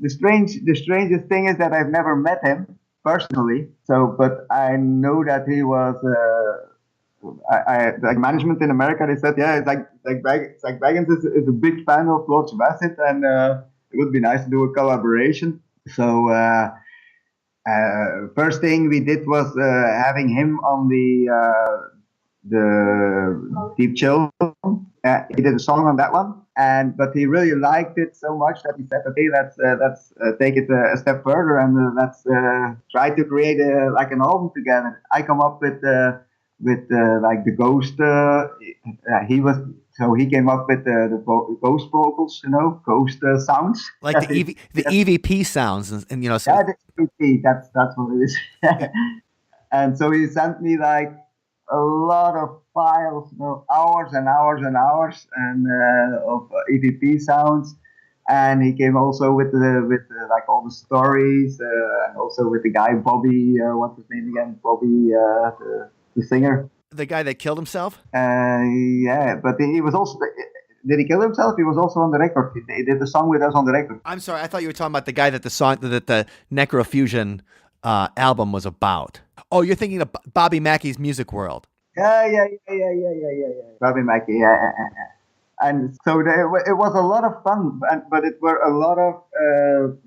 the strangest thing is that I've never met him personally. So, but I know that he was. Like management in America, they said, yeah, it's like Baggins is a big fan of Lords of Acid, and it would be nice to do a collaboration. So. First thing we did was having him on the Deep Chill. He did a song on that one, but he really liked it so much that he said, "Okay, let's take it a step further and let's try to create like an album together." I come up with like the ghost. He came up with the ghost vocals, ghost sounds, Like the EVP sounds, and so yeah, the EVP, that's what it is. And so he sent me like a lot of files, hours and hours and hours, and of EVP sounds. And he came also with like all the stories, and also with the guy Bobby. What's his name again? Bobby, the singer. the guy that killed himself. Yeah, but he was also. Did he kill himself? He was also on the record. He did the song with us on the record. I'm sorry, I thought you were talking about the guy that the Necrofusion album was about. Oh, you're thinking of Bobby Mackey's Music World. Yeah. Bobby Mackey, yeah. And so it was a lot of fun, but it were a lot of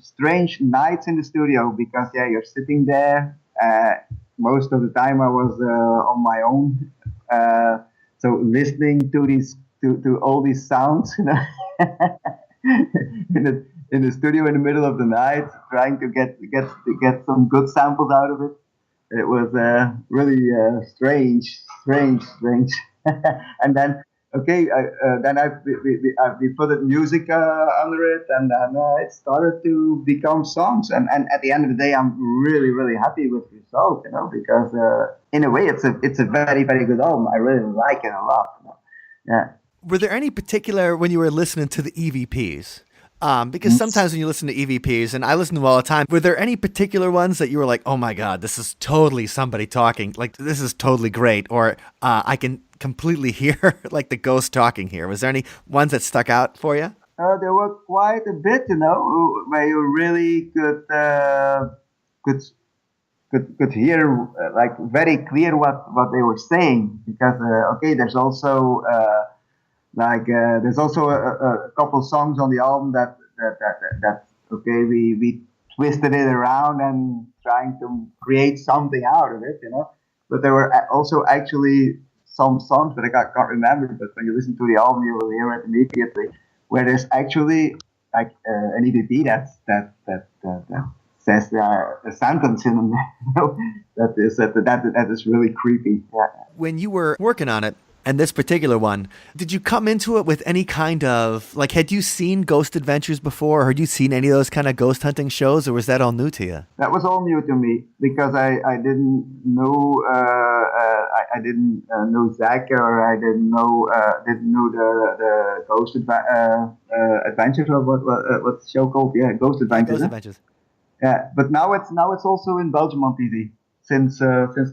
strange nights in the studio because you're sitting there. Most of the time I was on my own, so listening to to all these sounds, in the studio in the middle of the night, trying to get some good samples out of it. It was really strange. And then, we put music under it, and then it started to become songs. And at the end of the day, I'm really, really happy with the result, because in a way, it's a very, very good album. I really like it a lot. Yeah. Were there any particular, when you were listening to the EVPs? Because sometimes when you listen to EVPs, and I listen to them all the time, were there any particular ones that you were like, oh my God, this is totally somebody talking, like this is totally great, or I can completely hear like the ghost talking here? Was there any ones that stuck out for you? There were quite a bit, where you really could hear like very clear what they were saying, because there's also there's also a couple songs on the album that we twisted it around and trying to create something out of it, But there were also actually some songs that I can't remember, but when you listen to the album, you will hear it immediately, where there's actually like an EVP that says a sentence in that is really creepy. Yeah. When you were working on it, and this particular one, did you come into it with any kind of, like, had you seen Ghost Adventures before, or had you seen any of those kind of ghost hunting shows, or was that all new to you? That was all new to me, because I didn't know I didn't know Zach, or I didn't know the Ghost Adventures, or what's the show called? Yeah, Ghost Adventures. Ghost Adventures. Yeah, but now it's also in Belgium on TV since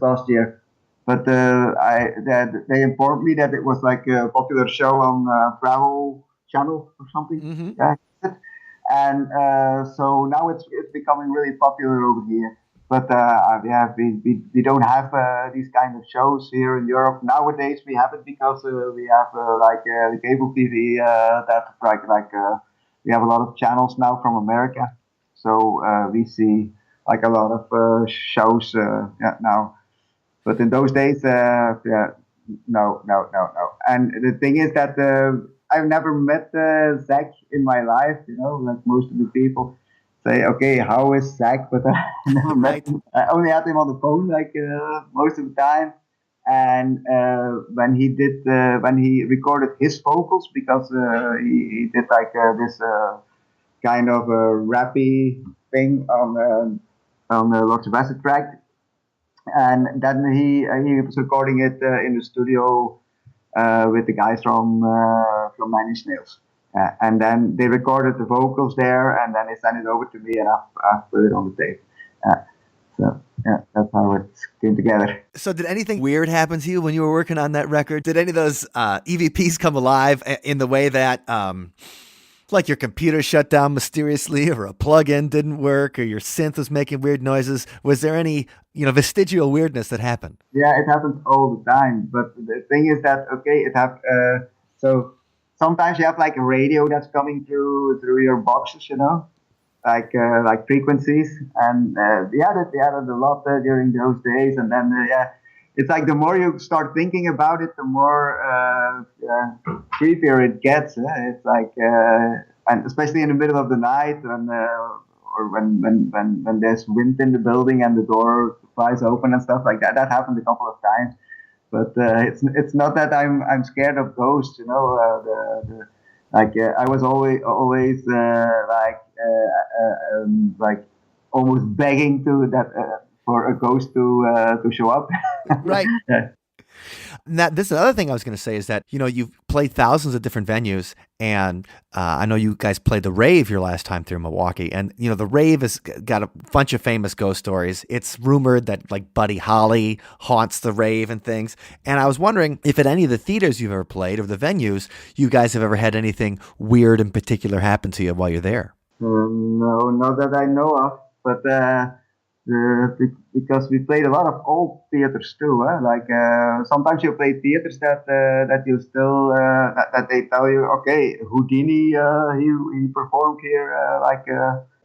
last year. But they informed me that it was like a popular show on Travel Channel or something. Mm-hmm. Yeah. And so now it's becoming really popular over here. But we don't have these kind of shows here in Europe nowadays. We have it because we have the cable TV that we have a lot of channels now from America. So we see like a lot of shows now. But in those days, no. And the thing is that I've never met Zach in my life, like most of the people say, okay, how is Zach? But I never met him. I only had him on the phone, most of the time. And when he recorded his vocals, because he did this kind of a rappy thing on the Lord Sebastian track. And then he was recording it in the studio with the guys from Nine Inch Nails. And then they recorded the vocals there, and then they sent it over to me, and I put it on the tape. So that's how it came together. So did anything weird happen to you when you were working on that record? Did any of those EVPs come alive in the way that like your computer shut down mysteriously, or a plug-in didn't work, or your synth was making weird noises? Was there any, vestigial weirdness that happened? Yeah, it happens all the time. But the thing is that, so sometimes you have like a radio that's coming through your boxes, like frequencies, and we added a lot during those days, and then it's like the more you start thinking about it, the more creepier it gets. It's like, and especially in the middle of the night, or when there's wind in the building and the door flies open and stuff like that. That happened a couple of times, but it's not that I'm scared of ghosts. I was always like almost begging to that for a ghost to show up. Right. Yeah. Now, this is another thing I was going to say is that, you've played thousands of different venues, and I know you guys played the Rave your last time through Milwaukee, and, the Rave has got a bunch of famous ghost stories. It's rumored that, like, Buddy Holly haunts the Rave and things, and I was wondering if at any of the theaters you've ever played or the venues, you guys have ever had anything weird in particular happen to you while you're there. No, not that I know of, but because we played a lot of old theaters too. Like sometimes you play theaters that you still that they tell you, okay, Houdini he performed here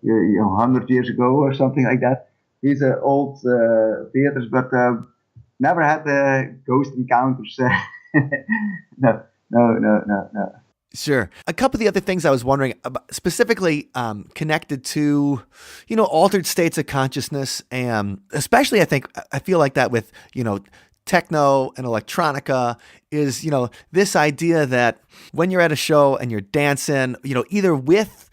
100 years ago or something like that. These are old theaters, but never had ghost encounters. No. Sure. A couple of the other things I was wondering about, specifically connected to, altered states of consciousness, and especially I feel like that with, techno and electronica is, this idea that when you're at a show and you're dancing, either with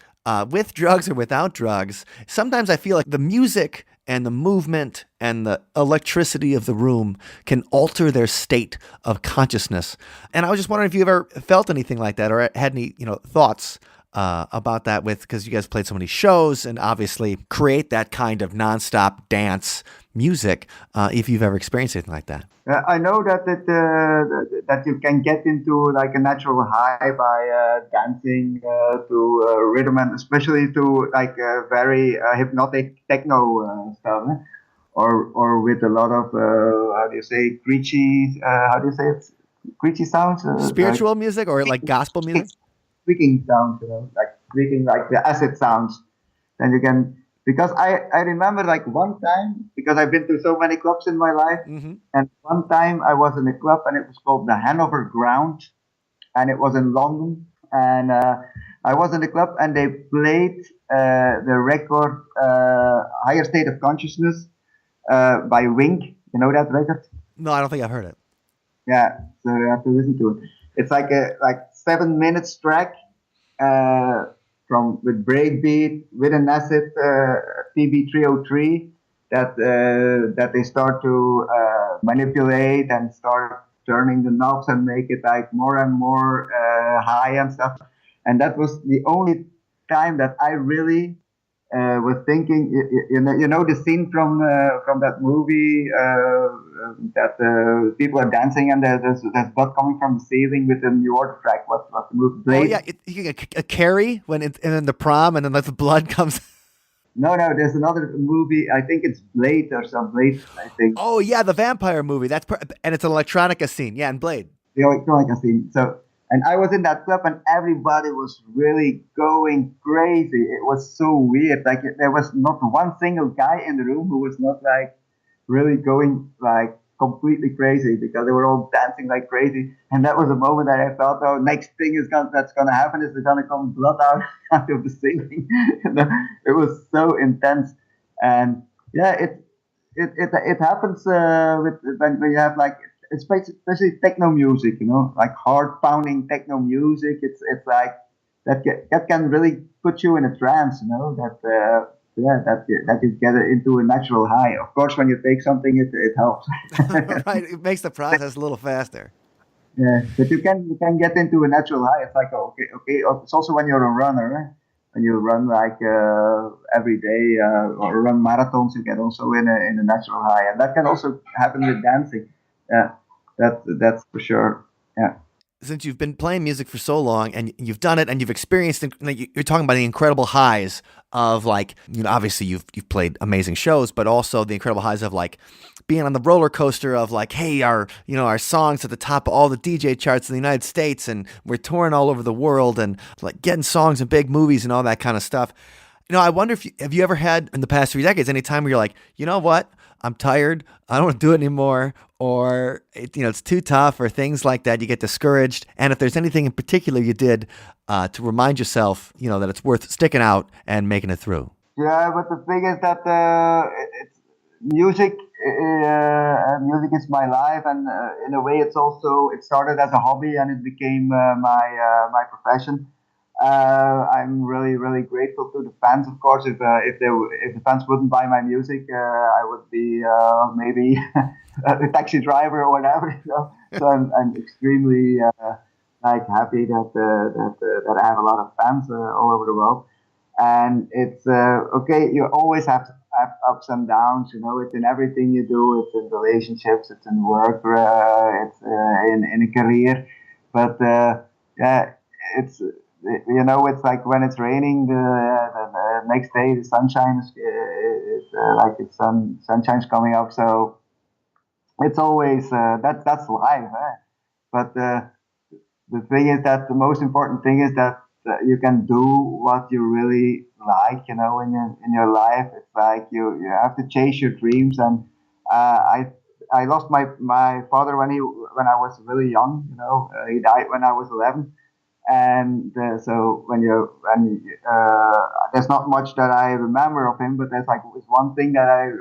drugs or without drugs, sometimes I feel like the music and the movement and the electricity of the room can alter their state of consciousness. And I was just wondering if you ever felt anything like that or had any, thoughts about that because you guys played so many shows and obviously create that kind of nonstop dance music, if you've ever experienced anything like that. I know that that you can get into like a natural high by dancing to rhythm, and especially to like very hypnotic techno stuff, or with a lot of how do you say screechy sounds, spiritual music or like gospel music, squeaking sounds, like squeaking, like the acid sounds. Then you can. Because I remember like one time, because I've been to so many clubs in my life, and one time I was in a club and it was called the Hanover Ground, and it was in London, and I was in the club and they played the record Higher State of Consciousness by Wink. You know that record? No, I don't think I've heard it. Yeah, so you have to listen to it. It's like a 7 minutes track. With breakbeat, with an acid TB303 that they start to manipulate and start turning the knobs and make it like more and more high and stuff. And that was the only time that I really was thinking, the scene from that movie that people are dancing and there's blood coming from the ceiling with the New Order track. What's the movie? Blade? Oh yeah, a Carrie and then the prom and then the blood comes. No, there's another movie. I think it's Blade or some Blade. I think. Oh yeah, the vampire movie. And it's an electronica scene. Yeah, in Blade. The electronica scene. So. And I was in that club and everybody was really going crazy. It was so weird. Like there was not one single guy in the room who was not like really going like completely crazy, because they were all dancing like crazy. And that was a moment that I thought, oh, next thing that's gonna happen is there's gonna come blood out of the ceiling. It was so intense. And yeah, it happens when you have like, especially techno music, like hard pounding techno music. It's like that can really put you in a trance, that you get into a natural high. Of course, when you take something, it helps. Right, it makes the process a little faster. Yeah, but you can get into a natural high. It's like okay. It's also when you're a runner. When you run like every day or run marathons, you get also in a natural high, and that can also happen with dancing. Yeah, that's for sure. Yeah. Since you've been playing music for so long and you've done it and you've experienced it, you're talking about the incredible highs of like, obviously you've played amazing shows, but also the incredible highs of like being on the roller coaster of like, hey, our songs at the top of all the DJ charts in the United States, and we're touring all over the world and like getting songs in big movies and all that kind of stuff. I wonder if have you ever had in the past 3 decades any time where you're like, you know what, I'm tired, I don't want to do it anymore, or it's too tough, or things like that. You get discouraged, and if there's anything in particular you did to remind yourself, that it's worth sticking out and making it through. Yeah, but the thing is that it's music. Music is my life, and in a way, it started as a hobby, and it became my profession. I'm really, really grateful to the fans. Of course, if the fans wouldn't buy my music, I would be maybe a taxi driver or whatever. So I'm extremely happy that I have a lot of fans all over the world. And it's okay. You always have ups and downs. It's in everything you do. It's in relationships. It's in work. It's in a career. But it's. It's like when it's raining, the next day the sunshine is sunshine's coming up. So it's always that's life. But the thing is that the most important thing is that you can do what you really like. In your life, it's like you have to chase your dreams. And I lost my father when I was really young. He died when I was 11. And so there's not much that I remember of him, but there's one thing that I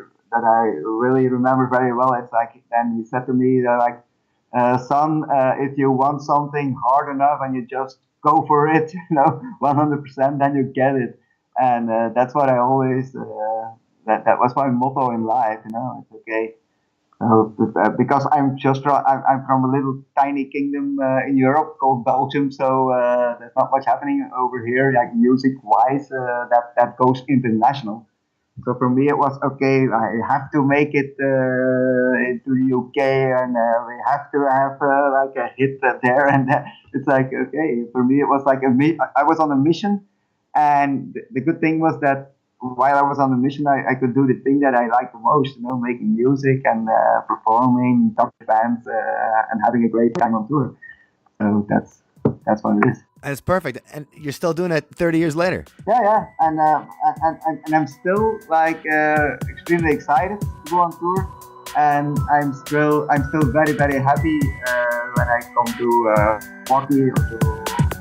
really remember very well. It's like then he said to me that son, if you want something hard enough and you just go for it, 100%, then you get it. And that's what I always that was my motto in life. It's okay. Because I'm from a little tiny kingdom in Europe called Belgium, so there's not much happening over here, like music-wise, that goes international. So for me, it was okay. I have to make it into the UK, and we have to have a hit there. And it's like okay. For me, it was like I was on a mission, and the good thing was that while I was on the mission, I could do the thing that I like the most, making music and performing, talking to bands, and having a great time on tour. So that's what it is. And it's perfect. And you're still doing it 30 years later. Yeah. And I'm still extremely excited to go on tour. And I'm still very, very happy when I come to Mackey or to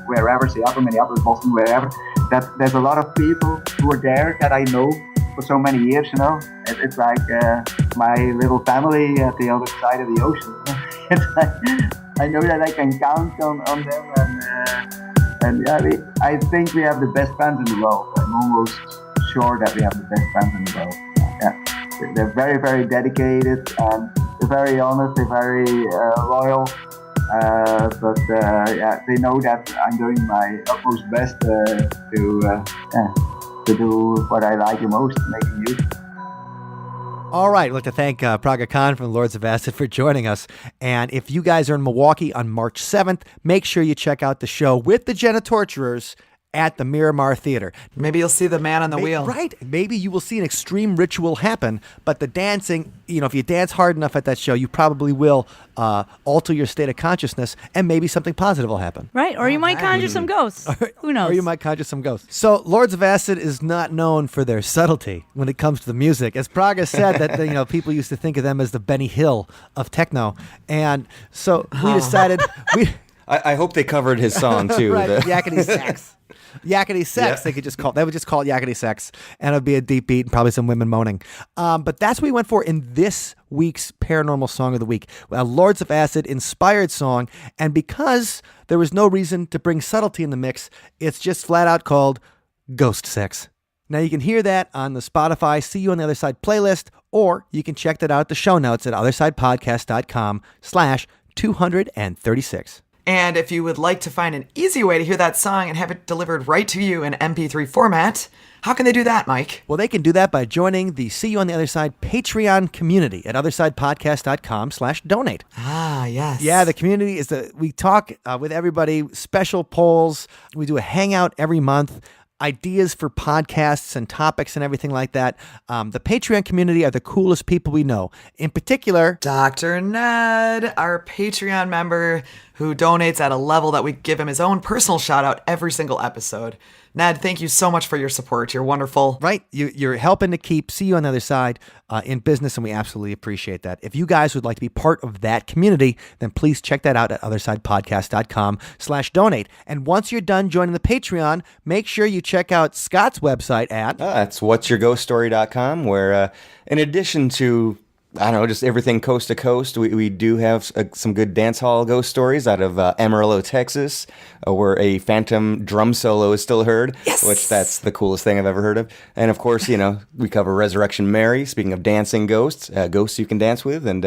wherever, Seattle, Minneapolis, Boston, wherever. That there's a lot of people who are there that I know for so many years. It's like my little family at the other side of the ocean. It's like, I know that I can count on them, and I think we have the best fans in the world. I'm almost sure that we have the best fans in the world. Yeah, they're very, very dedicated, and they're very honest. They're very loyal. But they know that I'm doing my utmost best to do what I like the most, making music. All right, I'd like to thank Praga Khan from Lords of Acid for joining us. And if you guys are in Milwaukee on March 7th, make sure you check out the show with the Genitorturers at the Miramar Theater. Maybe you'll see the man on the wheel. Right. Maybe you will see an extreme ritual happen, but the dancing, if you dance hard enough at that show, you probably will alter your state of consciousness, and maybe something positive will happen. Right, or you might conjure some ghosts. Who knows? Or you might conjure some ghosts. So Lords of Acid is not known for their subtlety when it comes to the music. As Praga said, that people used to think of them as the Benny Hill of techno. And so we decided... I hope they covered his song, too. Right, Yakety Sax. Yakety Sex, Yeah. They would just call it Yakety Sex, and it would be a deep beat and probably some women moaning. But that's what we went for in this week's Paranormal Song of the Week, a Lords of Acid inspired song. And because there was no reason to bring subtlety in the mix, it's just flat out called Ghost Sex. Now you can hear that on the Spotify See You on the Other Side playlist, or you can check that out at the show notes at othersidepodcast.com/236. And if you would like to find an easy way to hear that song and have it delivered right to you in MP3 format, how can they do that, Mike? Well, they can do that by joining the See You on the Other Side Patreon community at othersidepodcast.com/donate. Ah, yes. Yeah, the community is we talk with everybody, special polls. We do a hangout every month. ideas for podcasts and topics and everything like that. The Patreon community are the coolest people we know. In particular, Dr. Ned, our Patreon member who donates at a level that we give him his own personal shout out every single episode. Ned, thank you so much for your support. You're wonderful. right? You're helping to keep See You on the Other Side in business, and we absolutely appreciate that. If you guys would like to be part of that community, then please check that out at othersidepodcast.com/donate. And once you're done joining the Patreon, make sure you check out Scott's website at That's whatsyourghoststory.com, where in addition to, I don't know, just everything coast to coast, we do have some good dance hall ghost stories out of Amarillo, Texas, where a phantom drum solo is still heard, which that's the coolest thing I've ever heard of. And of course, we cover Resurrection Mary, speaking of dancing ghosts, ghosts you can dance with, and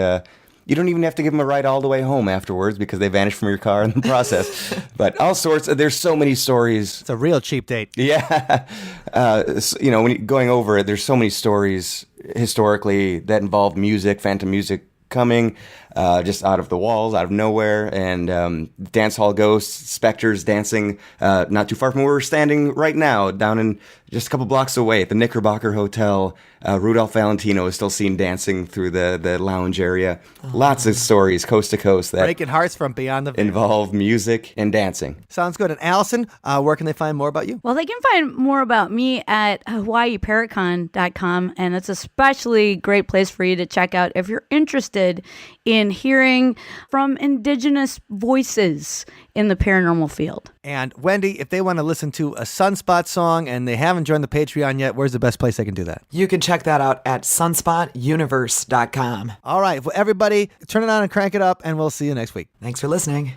you don't even have to give them a ride all the way home afterwards because they vanish from your car in the process. But all sorts, there's so many stories. It's a real cheap date. Yeah. When you're going over it, there's so many stories historically that involve music, phantom music coming just out of the walls, out of nowhere, and dance hall ghosts, specters dancing not too far from where we're standing right now, down in just a couple blocks away at the Knickerbocker Hotel. Rudolph Valentino is still seen dancing through the lounge area. Lots of stories coast to coast that Breaking hearts from beyond the veil. involve music and dancing. Sounds good. And Allison, where can they find more about you? Well, they can find more about me at hawaiiparacon.com, and it's especially a great place for you to check out if you're interested in hearing from indigenous voices in the paranormal field. And Wendy, if they want to listen to a Sunspot song and they haven't joined the Patreon yet, where's the best place they can do that? You can check that out at sunspotuniverse.com. All right. Well, everybody, turn it on and crank it up, and we'll see you next week. Thanks for listening.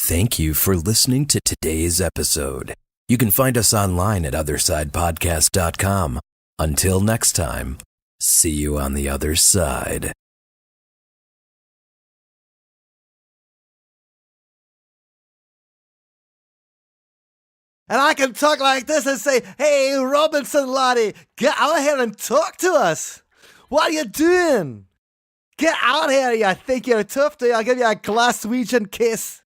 Thank you for listening to today's episode. You can find us online at othersidepodcast.com. Until next time, see you on the other side. And I can talk like this and say, hey, Robinson laddie, get out here and talk to us. What are you doing? Get out here, you think you're tough, do you? I'll give you a Glaswegian kiss.